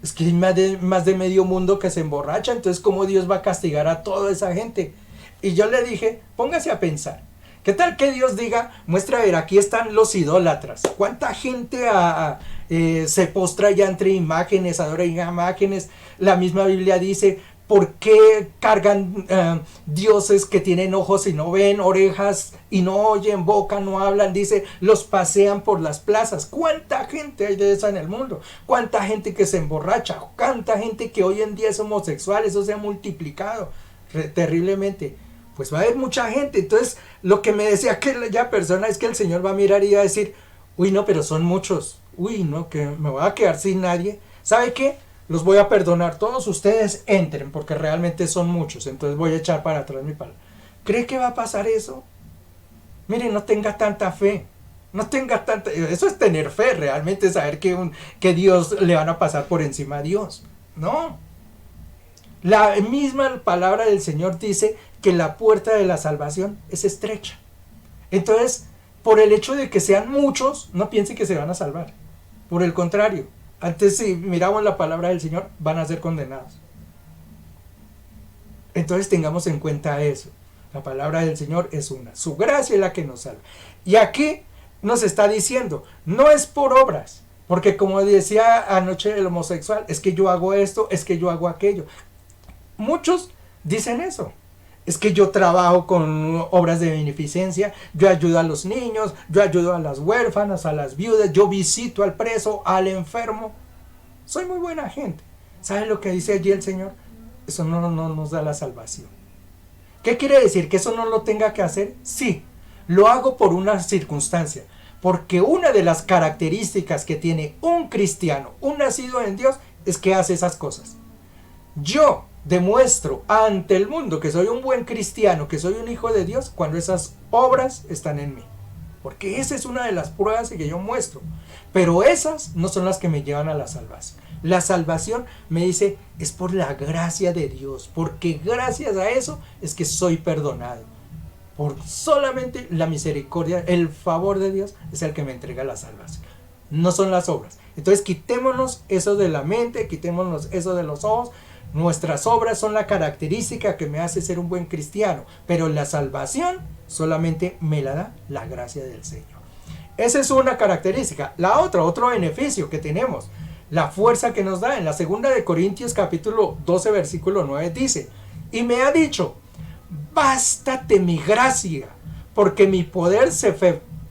Es que hay más de medio mundo que se emborracha, entonces ¿cómo Dios va a castigar a toda esa gente? Y yo le dije, póngase a pensar. ¿Qué tal que Dios diga, muestra a ver, aquí están los idólatras? ¿Cuánta gente se postra ya entre imágenes, adora imágenes? La misma Biblia dice, ¿por qué cargan dioses que tienen ojos y no ven, orejas y no oyen, boca no hablan? Dice, los pasean por las plazas. ¿Cuánta gente hay de esa en el mundo? ¿Cuánta gente que se emborracha? ¿Cuánta gente que hoy en día es homosexual? Eso se ha multiplicado terriblemente. Pues va a haber mucha gente. Entonces lo que me decía aquella persona es que el Señor va a mirar y va a decir, uy no, pero son muchos, uy no, que me voy a quedar sin nadie. ¿Sabe qué? Los voy a perdonar, todos ustedes entren porque realmente son muchos, entonces voy a echar para atrás mi palabra. ¿Cree que va a pasar eso? Mire, no tenga tanta fe, no tenga tanta, eso es tener fe, realmente saber que Dios le van a pasar por encima a Dios. No, la misma palabra del Señor dice que la puerta de la salvación es estrecha. Entonces, por el hecho de que sean muchos, no piense que se van a salvar. Por el contrario, antes si miramos la palabra del Señor, van a ser condenados. Entonces tengamos en cuenta eso. La palabra del Señor es una. Su gracia es la que nos salva. Y aquí nos está diciendo, no es por obras. Porque como decía anoche el homosexual, es que yo hago esto, es que yo hago aquello. Muchos dicen eso. Es que yo trabajo con obras de beneficencia, yo ayudo a los niños, yo ayudo a las huérfanas, a las viudas, yo visito al preso, al enfermo. Soy muy buena gente. ¿Saben lo que dice allí el Señor? Eso no nos da la salvación. ¿Qué quiere decir? ¿Que eso no lo tenga que hacer? Sí, lo hago por una circunstancia. Porque una de las características que tiene un cristiano, un nacido en Dios, es que hace esas cosas. Yo demuestro ante el mundo que soy un buen cristiano, que soy un hijo de Dios, cuando esas obras están en mí. Porque esa es una de las pruebas que yo muestro. Pero esas no son las que me llevan a la salvación. La salvación, me dice, es por la gracia de Dios. Porque gracias a eso es que soy perdonado. Por solamente la misericordia, el favor de Dios es el que me entrega la salvación. No son las obras. Entonces quitémonos eso de la mente, quitémonos eso de los ojos. Nuestras obras son la característica que me hace ser un buen cristiano, pero la salvación solamente me la da la gracia del Señor. Esa es una característica. La otra, otro beneficio que tenemos, la fuerza que nos da en la segunda de Corintios capítulo 12 versículo 9 dice, y me ha dicho, bástate mi gracia, porque mi poder se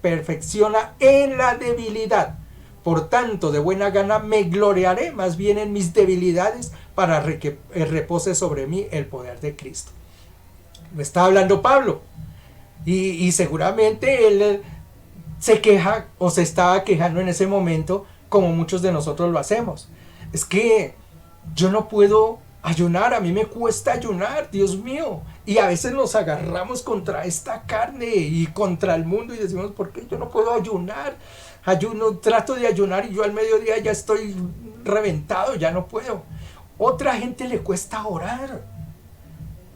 perfecciona en la debilidad. Por tanto, de buena gana me gloriaré más bien en mis debilidades para que repose sobre mí el poder de Cristo. Me está hablando Pablo. Y seguramente él se queja o se estaba quejando en ese momento como muchos de nosotros lo hacemos. Es que yo no puedo ayunar, a mí me cuesta ayunar, Dios mío. Y a veces nos agarramos contra esta carne y contra el mundo y decimos, ¿por qué yo no puedo ayunar? Ayuno, trato de ayunar y yo al mediodía ya estoy reventado, ya no puedo. Otra gente le cuesta orar.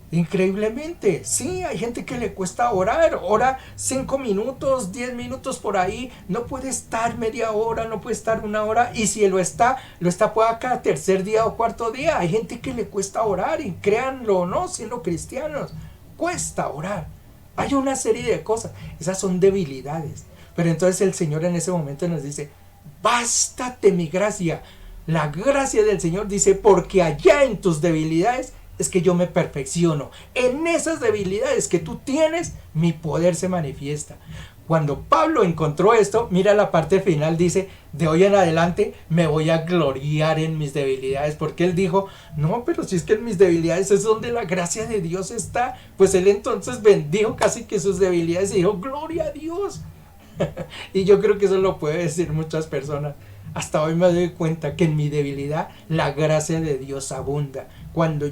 Increíblemente, sí, hay gente que le cuesta orar, ora 5 minutos, 10 minutos por ahí, no puede estar media hora, no puede estar una hora, y si lo está puede cada tercer día o cuarto día. Hay gente que le cuesta orar, y créanlo o no, siendo cristianos, cuesta orar. Hay una serie de cosas, esas son debilidades, pero entonces el Señor en ese momento nos dice, bástate mi gracia. La gracia del Señor dice, porque allá en tus debilidades es que yo me perfecciono. En esas debilidades que tú tienes, mi poder se manifiesta. Cuando Pablo encontró esto, mira la parte final, dice, de hoy en adelante me voy a gloriar en mis debilidades, porque él dijo, no, pero si es que en mis debilidades es donde la gracia de Dios está. Pues él entonces bendijo casi que sus debilidades y dijo, gloria a Dios. Y yo creo que eso lo puede decir muchas personas. Hasta hoy me doy cuenta que en mi debilidad la gracia de Dios abunda. Cuando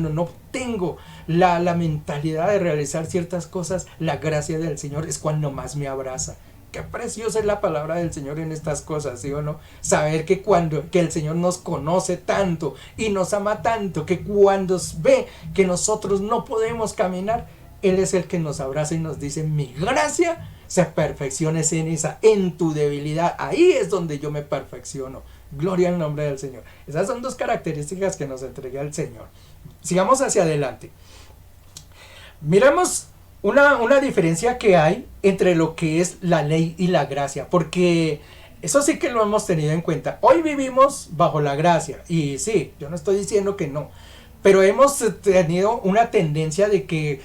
no tengo la mentalidad de realizar ciertas cosas, la gracia del Señor es cuando más me abraza. Qué preciosa es la palabra del Señor en estas cosas, ¿sí o no? Saber que que el Señor nos conoce tanto y nos ama tanto, que cuando ve que nosotros no podemos caminar, Él es el que nos abraza y nos dice, mi gracia se perfecciona en tu debilidad. Ahí es donde yo me perfecciono. Gloria al nombre del Señor. Esas son dos características que nos entrega el Señor. Sigamos hacia adelante. Miremos una diferencia que hay entre lo que es la ley y la gracia, porque eso sí que lo hemos tenido en cuenta. Hoy vivimos bajo la gracia, y sí, yo no estoy diciendo que no, pero hemos tenido una tendencia de que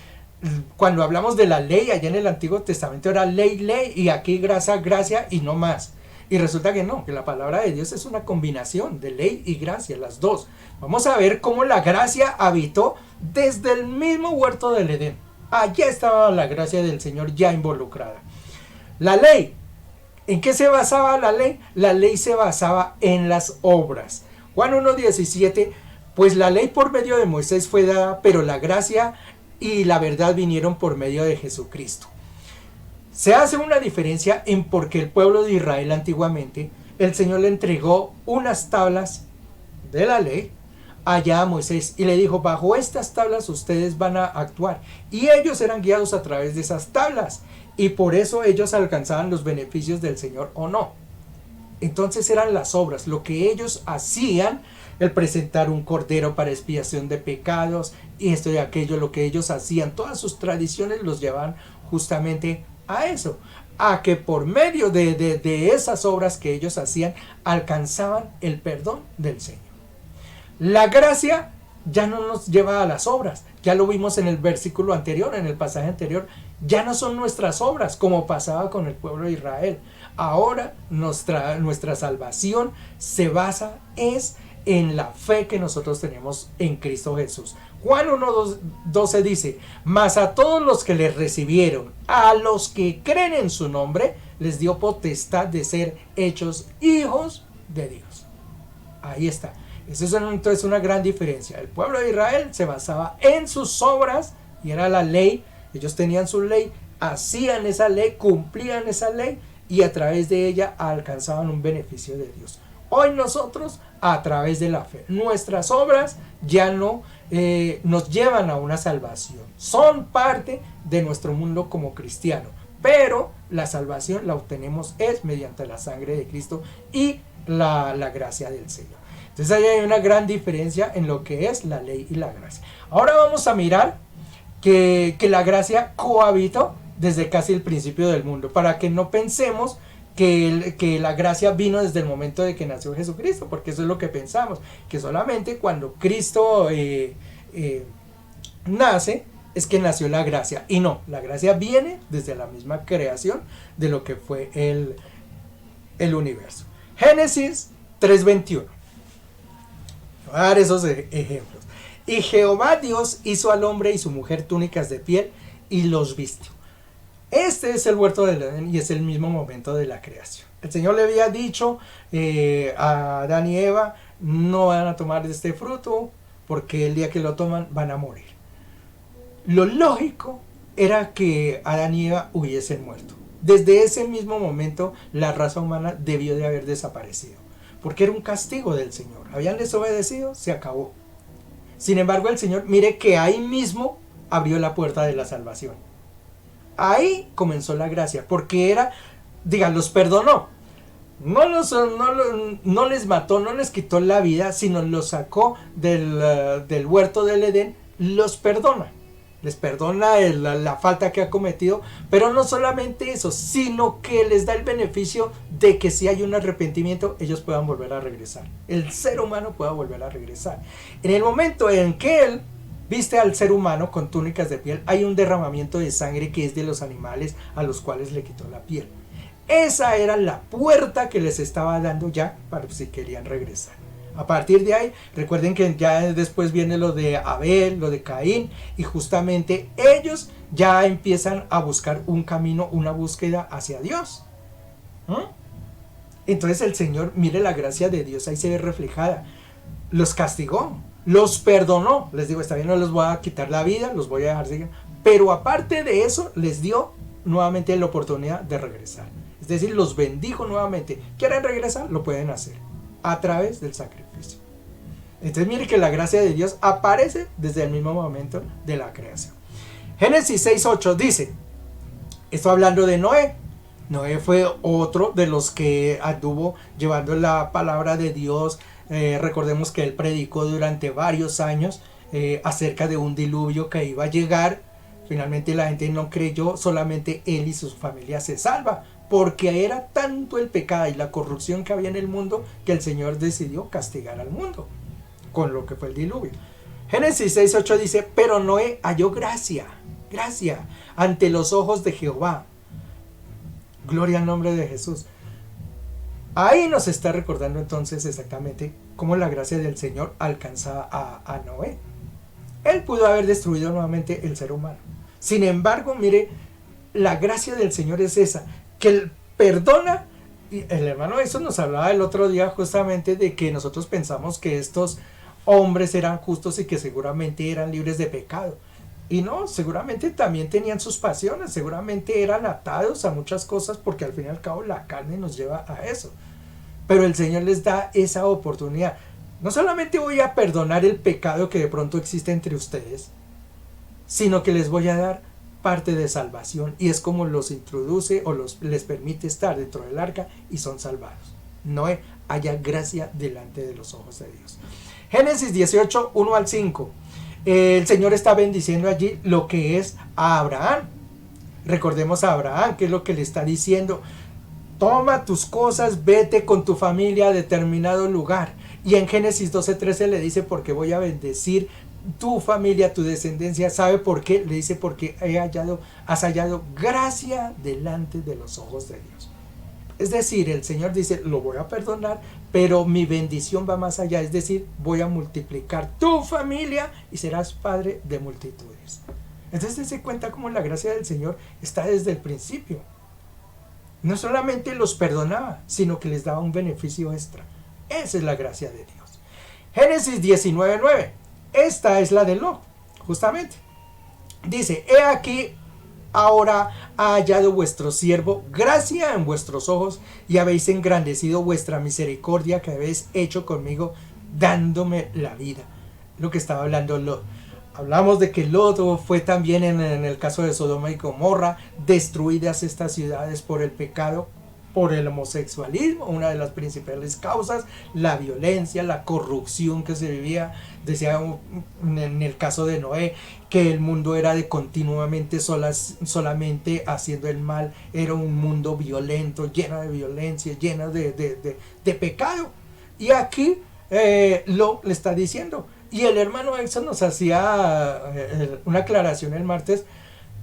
cuando hablamos de la ley, allá en el Antiguo Testamento era ley, ley, y aquí gracia, gracia y no más. Y resulta que no, que la palabra de Dios es una combinación de ley y gracia, las dos. Vamos a ver cómo la gracia habitó desde el mismo huerto del Edén. Allá estaba la gracia del Señor ya involucrada. La ley, ¿en qué se basaba la ley? La ley se basaba en las obras. Juan 1:17, pues la ley por medio de Moisés fue dada, pero la gracia y la verdad vinieron por medio de Jesucristo. Se hace una diferencia en por qué el pueblo de Israel antiguamente, el Señor le entregó unas tablas de la ley allá a Moisés y le dijo, bajo estas tablas ustedes van a actuar. Y ellos eran guiados a través de esas tablas y por eso ellos alcanzaban los beneficios del Señor o no. Entonces eran las obras, lo que ellos hacían, el presentar un cordero para expiación de pecados y esto y aquello, lo que ellos hacían, todas sus tradiciones los llevaban justamente a eso, a que por medio de esas obras que ellos hacían alcanzaban el perdón del Señor. La gracia ya no nos lleva a las obras, ya lo vimos en el versículo anterior, en el pasaje anterior, ya no son nuestras obras como pasaba con el pueblo de Israel. Ahora nuestra salvación se basa en la fe que nosotros tenemos en Cristo Jesús. Juan 1:12 dice, mas a todos los que les recibieron, a los que creen en su nombre, les dio potestad de ser hechos hijos de Dios. Ahí está. Esa es entonces una gran diferencia. El pueblo de Israel se basaba en sus obras y era la ley. Ellos tenían su ley, hacían esa ley, cumplían esa ley y a través de ella alcanzaban un beneficio de Dios. Hoy nosotros, a través de la fe, nuestras obras ya no nos llevan a una salvación. Son parte de nuestro mundo como cristiano, pero la salvación la obtenemos es mediante la sangre de Cristo y la gracia del Señor. Entonces ahí hay una gran diferencia en lo que es la ley y la gracia. Ahora vamos a mirar que la gracia cohabitó desde casi el principio del mundo, para que no pensemos que la gracia vino desde el momento de que nació Jesucristo, porque eso es lo que pensamos, que solamente cuando Cristo nace es que nació la gracia, y no, la gracia viene desde la misma creación de lo que fue el universo. Génesis 3:21. Voy a dar esos ejemplos. Y Jehová Dios hizo al hombre y su mujer túnicas de piel y los vistió. Este es el huerto del Edén y es el mismo momento de la creación. El Señor le había dicho a Adán y Eva, no van a tomar de este fruto porque el día que lo toman van a morir. Lo lógico era que Adán y Eva hubiesen muerto. Desde ese mismo momento la raza humana debió de haber desaparecido, porque era un castigo del Señor. Habían desobedecido, se acabó. Sin embargo, el Señor, mire que ahí mismo abrió la puerta de la salvación. Ahí comenzó la gracia, porque los perdonó. No les mató, no les quitó la vida, sino los sacó del huerto del Edén, los perdona. Les perdona la falta que ha cometido, pero no solamente eso, sino que les da el beneficio de que si hay un arrepentimiento, ellos puedan volver a regresar. El ser humano pueda volver a regresar. En el momento en que Él viste al ser humano con túnicas de piel, hay un derramamiento de sangre que es de los animales a los cuales le quitó la piel. Esa era la puerta que les estaba dando ya para si querían regresar. A partir de ahí, recuerden que ya después viene lo de Abel, lo de Caín, y justamente ellos ya empiezan a buscar un camino, una búsqueda hacia Dios. Entonces el Señor, mire la gracia de Dios, ahí se ve reflejada. Los castigó, los perdonó, les digo, está bien, no les voy a quitar la vida, los voy a dejar seguir, pero aparte de eso, les dio nuevamente la oportunidad de regresar. Es decir, los bendijo nuevamente. ¿Quieren regresar? Lo pueden hacer a través del sacrificio. Entonces mire que la gracia de Dios aparece desde el mismo momento de la creación. Génesis 6:8 dice, esto hablando de Noé. Noé fue otro de los que anduvo llevando la palabra de Dios. Recordemos que él predicó durante varios años acerca de un diluvio que iba a llegar. Finalmente la gente no creyó, solamente él y su familia se salva, porque era tanto el pecado y la corrupción que había en el mundo que el Señor decidió castigar al mundo con lo que fue el diluvio. Génesis 6:8 dice, pero Noé halló gracia ante los ojos de Jehová. Gloria al nombre de Jesús. Ahí nos está recordando entonces exactamente cómo la gracia del Señor alcanza a Noé. Él pudo haber destruido nuevamente el ser humano. Sin embargo, mire, la gracia del Señor es esa, que Él perdona. Y el hermano eso nos hablaba el otro día justamente de que nosotros pensamos que estos hombres eran justos y que seguramente eran libres de pecado. Y no, seguramente también tenían sus pasiones, seguramente eran atados a muchas cosas porque al fin y al cabo la carne nos lleva a eso. Pero el Señor les da esa oportunidad. No solamente voy a perdonar el pecado que de pronto existe entre ustedes, sino que les voy a dar parte de salvación, y es como los introduce o les permite estar dentro del arca y son salvados. Noé haya gracia delante de los ojos de Dios. Génesis 18, 1 al 5. El Señor está bendiciendo allí lo que es a Abraham. Recordemos a Abraham, que es lo que le está diciendo: toma tus cosas, vete con tu familia a determinado lugar. Y en Génesis 12:13 le dice, porque voy a bendecir tu familia, tu descendencia. ¿Sabe por qué? Le dice, porque has hallado gracia delante de los ojos de Dios. Es decir, el Señor dice, lo voy a perdonar, pero mi bendición va más allá. Es decir, voy a multiplicar tu familia y serás padre de multitudes. Entonces se cuenta cómo la gracia del Señor está desde el principio. No solamente los perdonaba, sino que les daba un beneficio extra. Esa es la gracia de Dios. Génesis 19:9. Esta es la de Lot, justamente. Dice, he aquí, ahora ha hallado vuestro siervo gracia en vuestros ojos, y habéis engrandecido vuestra misericordia que habéis hecho conmigo, dándome la vida. Lo que estaba hablando Lot. Hablamos de que Lot fue también en el caso de Sodoma y Gomorra, destruidas estas ciudades por el pecado, por el homosexualismo, una de las principales causas, la violencia, la corrupción que se vivía. Decía en el caso de Noé que el mundo era de continuamente solamente haciendo el mal, era un mundo violento, lleno de violencia, lleno de pecado. Y aquí lo le está diciendo. Y el hermano Exxon nos hacía una aclaración el martes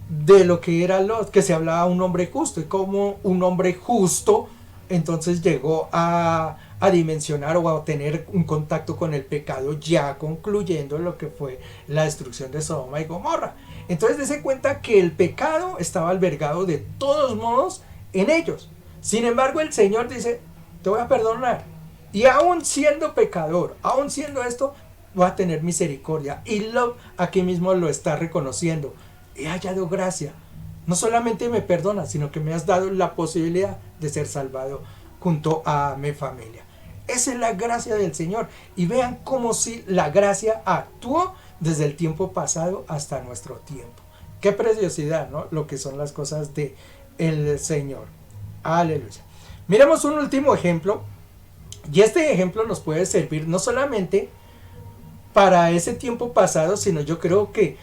de lo que era Lot, que se hablaba de un hombre justo, y como un hombre justo entonces llegó a dimensionar o a tener un contacto con el pecado, ya concluyendo lo que fue la destrucción de Sodoma y Gomorra. Entonces dése cuenta que el pecado estaba albergado de todos modos en ellos. Sin embargo, el Señor dice, te voy a perdonar, y aún siendo pecador, aún siendo esto, voy a tener misericordia. Y Lot aquí mismo lo está reconociendo: he hallado gracia, no solamente me perdonas, sino que me has dado la posibilidad de ser salvado junto a mi familia. Esa es la gracia del Señor. Y vean cómo si la gracia actuó desde el tiempo pasado hasta nuestro tiempo. Qué preciosidad, ¿no? Lo que son las cosas de el Señor. Aleluya. Miremos un último ejemplo. Y este ejemplo nos puede servir no solamente para ese tiempo pasado, sino yo creo que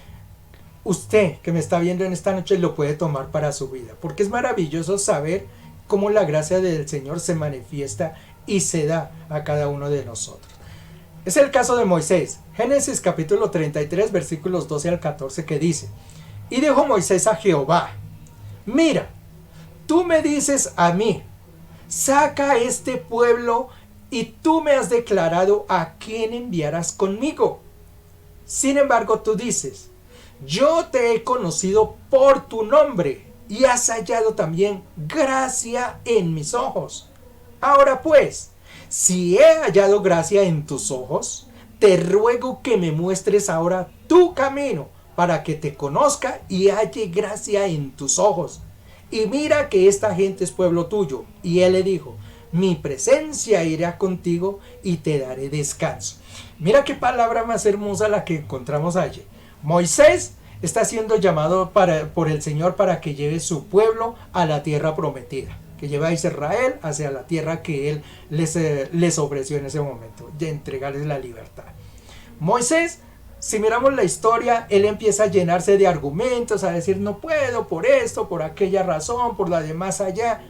usted que me está viendo en esta noche lo puede tomar para su vida, porque es maravilloso saber cómo la gracia del Señor se manifiesta y se da a cada uno de nosotros. Es el caso de Moisés. Génesis capítulo 33 versículos 12 al 14, que dice: y dijo Moisés a Jehová, mira, tú me dices a mí, saca este pueblo, y tú me has declarado a quién enviarás conmigo. Sin embargo, tú dices, yo te he conocido por tu nombre, y has hallado también gracia en mis ojos. Ahora pues, si he hallado gracia en tus ojos, te ruego que me muestres ahora tu camino, para que te conozca y halle gracia en tus ojos. Y mira que esta gente es pueblo tuyo. Y él le dijo, mi presencia irá contigo y te daré descanso. Mira qué palabra más hermosa la que encontramos allí. Moisés está siendo llamado por el Señor para que lleve su pueblo a la tierra prometida, que lleve a Israel hacia la tierra que Él les ofreció en ese momento, de entregarles la libertad. Moisés, si miramos la historia, él empieza a llenarse de argumentos, a decir no puedo por esto, por aquella razón, por la de más allá,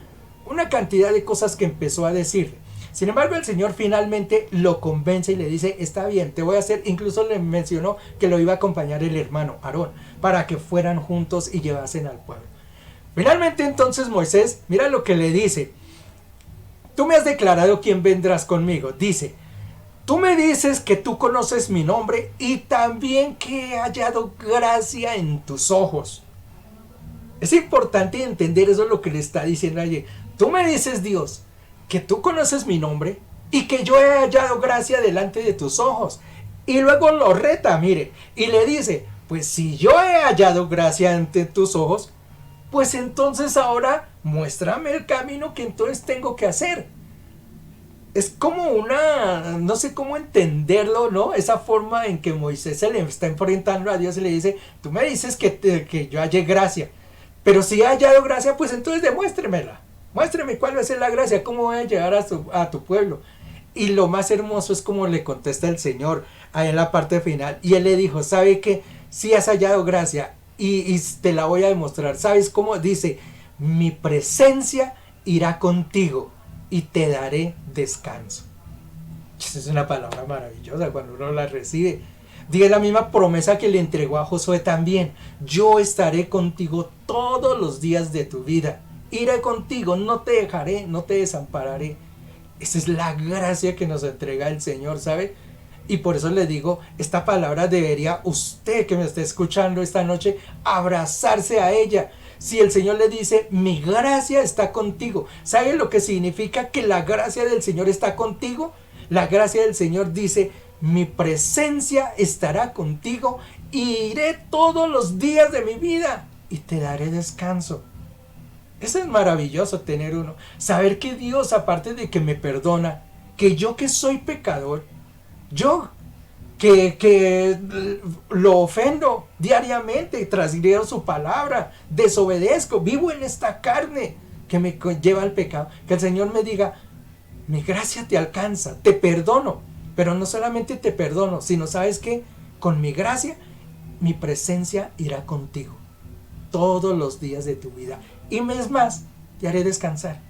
una cantidad de cosas que empezó a decir. Sin embargo, el Señor finalmente lo convence y le dice, está bien, te voy a hacer, incluso le mencionó que lo iba a acompañar el hermano Aarón, para que fueran juntos y llevasen al pueblo. Finalmente entonces Moisés, mira lo que le dice, tú me has declarado quién vendrás conmigo, dice, tú me dices que tú conoces mi nombre y también que he hallado gracia en tus ojos. Es importante entender eso, lo que le está diciendo allí. Tú me dices, Dios, que tú conoces mi nombre y que yo he hallado gracia delante de tus ojos. Y luego lo reta, mire, y le dice, pues si yo he hallado gracia ante tus ojos, pues entonces ahora muéstrame el camino que entonces tengo que hacer. Es como no sé cómo entenderlo, ¿no? Esa forma en que Moisés se le está enfrentando a Dios y le dice, tú me dices que yo hallé gracia, pero si he hallado gracia, pues entonces demuéstremela. Muéstrame cuál va a ser la gracia, cómo voy a llegar a tu pueblo. Y lo más hermoso es como le contesta el Señor ahí en la parte final. Y él le dijo, ¿sabe qué? Si has hallado gracia y te la voy a demostrar. ¿Sabes cómo? Dice, mi presencia irá contigo y te daré descanso. Esa es una palabra maravillosa cuando uno la recibe. Diga la misma promesa que le entregó a Josué también. Yo estaré contigo todos los días de tu vida. Iré contigo, no te dejaré, no te desampararé. Esa es la gracia que nos entrega el Señor, ¿sabe? Y por eso le digo, esta palabra debería usted que me esté escuchando esta noche abrazarse a ella. Si el Señor le dice, mi gracia está contigo, ¿sabe lo que significa que la gracia del Señor está contigo? La gracia del Señor dice, mi presencia estará contigo y iré todos los días de mi vida y te daré descanso. Eso es maravilloso tener uno. Saber que Dios, aparte de que me perdona, que yo que soy pecador, yo que lo ofendo diariamente, transgredo su palabra, desobedezco, vivo en esta carne que me lleva al pecado, que el Señor me diga, mi gracia te alcanza, te perdono, pero no solamente te perdono, sino sabes que con mi gracia, mi presencia irá contigo todos los días de tu vida. Y es más, te haré descansar.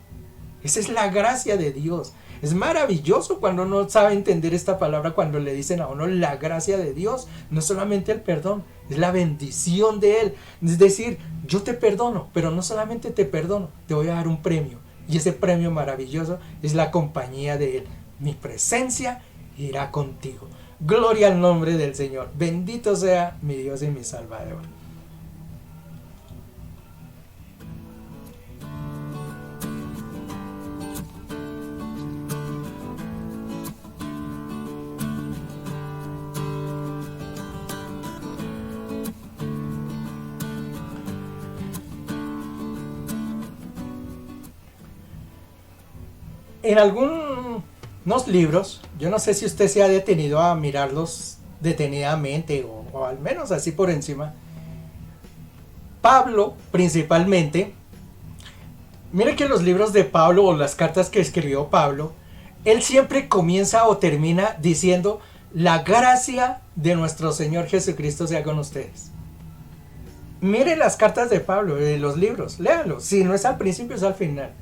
Esa es la gracia de Dios. Es maravilloso cuando uno sabe entender esta palabra, cuando le dicen a uno la gracia de Dios. No solamente el perdón, es la bendición de Él. Es decir, yo te perdono, pero no solamente te perdono, te voy a dar un premio. Y ese premio maravilloso es la compañía de Él. Mi presencia irá contigo. Gloria al nombre del Señor. Bendito sea mi Dios y mi Salvador. En algunos libros, yo no sé si usted se ha detenido a mirarlos detenidamente o al menos así por encima, Pablo principalmente, mire que los libros de Pablo o las cartas que escribió Pablo, él siempre comienza o termina diciendo, la gracia de nuestro Señor Jesucristo sea con ustedes. Mire las cartas de Pablo, los libros, léanlos, si no es al principio es al final.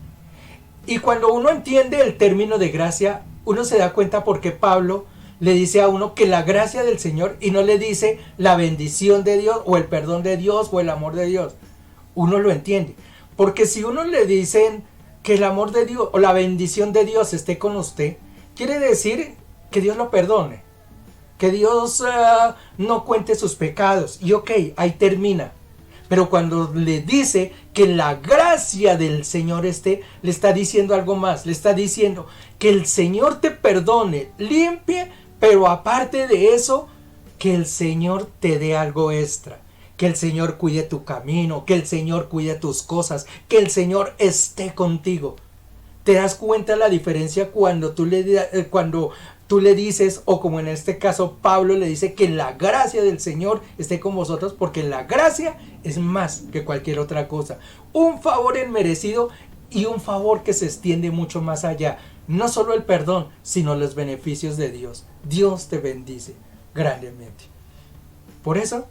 Y cuando uno entiende el término de gracia, uno se da cuenta por qué Pablo le dice a uno que la gracia del Señor y no le dice la bendición de Dios o el perdón de Dios o el amor de Dios. Uno lo entiende. Porque si uno le dicen que el amor de Dios o la bendición de Dios esté con usted, quiere decir que Dios lo perdone. Que Dios no cuente sus pecados. Y ok, ahí termina. Pero cuando le dice que la gracia del Señor esté, le está diciendo algo más. Le está diciendo que el Señor te perdone, limpie, pero aparte de eso, que el Señor te dé algo extra. Que el Señor cuide tu camino, que el Señor cuide tus cosas, que el Señor esté contigo. ¿Te das cuenta la diferencia cuando tú le dices, o como en este caso Pablo le dice, que la gracia del Señor esté con vosotros, porque la gracia es más que cualquier otra cosa. Un favor inmerecido y un favor que se extiende mucho más allá. No solo el perdón, sino los beneficios de Dios. Dios te bendice grandemente. Por eso,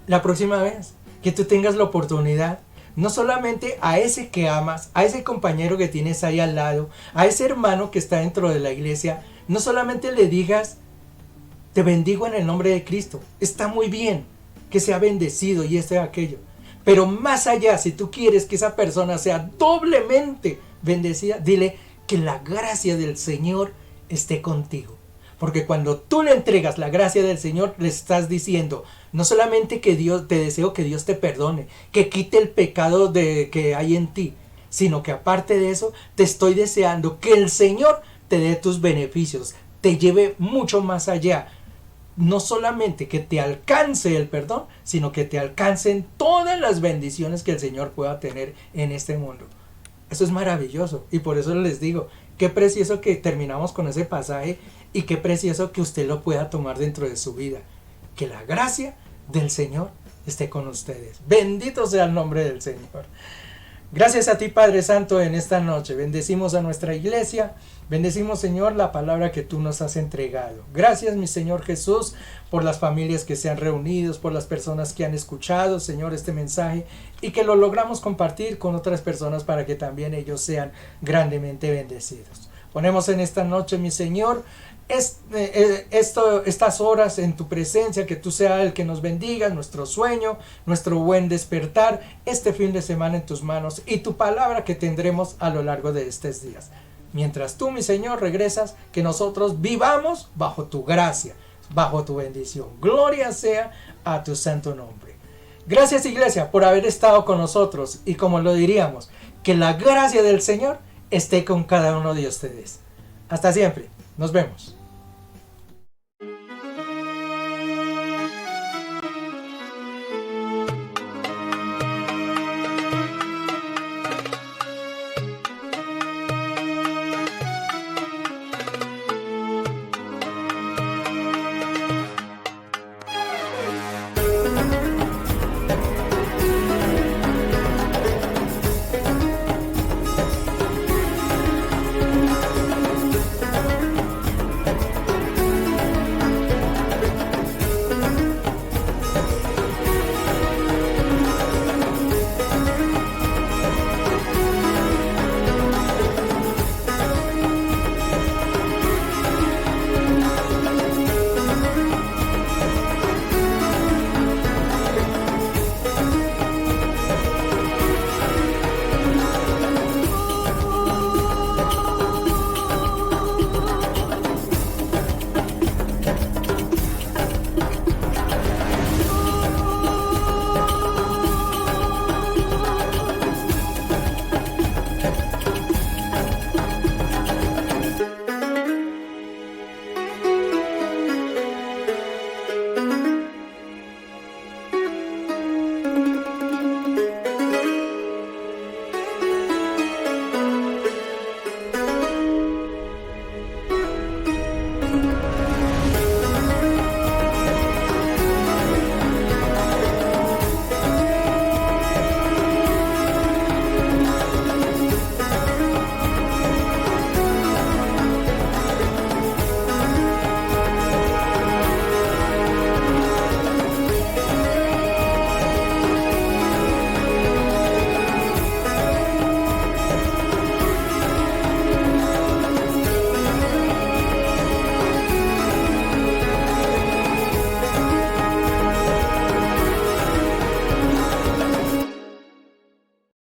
la próxima vez que tú tengas la oportunidad, no solamente a ese que amas, a ese compañero que tienes ahí al lado, a ese hermano que está dentro de la iglesia, no solamente le digas, te bendigo en el nombre de Cristo. Está muy bien que sea bendecido y esto y aquello. Pero más allá, si tú quieres que esa persona sea doblemente bendecida, dile que la gracia del Señor esté contigo. Porque cuando tú le entregas la gracia del Señor, le estás diciendo, no solamente que Dios, te deseo que Dios te perdone, que quite el pecado que hay en ti, sino que aparte de eso, te estoy deseando que el Señor te dé tus beneficios, te lleve mucho más allá. No solamente que te alcance el perdón, sino que te alcancen todas las bendiciones que el Señor pueda tener en este mundo. Eso es maravilloso y por eso les digo, qué precioso que terminamos con ese pasaje y qué precioso que usted lo pueda tomar dentro de su vida. Que la gracia del Señor esté con ustedes. Bendito sea el nombre del Señor. Gracias a ti, Padre Santo, en esta noche. Bendecimos a nuestra iglesia. Bendecimos, Señor, la palabra que tú nos has entregado. Gracias, mi Señor Jesús, por las familias que se han reunido, por las personas que han escuchado, Señor, este mensaje y que lo logramos compartir con otras personas para que también ellos sean grandemente bendecidos. Ponemos en esta noche, mi Señor, estas horas en tu presencia, que tú seas el que nos bendiga, nuestro sueño, nuestro buen despertar, este fin de semana en tus manos y tu palabra que tendremos a lo largo de estos días. Mientras tú, mi Señor, regresas, que nosotros vivamos bajo tu gracia, bajo tu bendición. Gloria sea a tu santo nombre. Gracias, iglesia, por haber estado con nosotros y como lo diríamos, que la gracia del Señor esté con cada uno de ustedes. Hasta siempre. Nos vemos.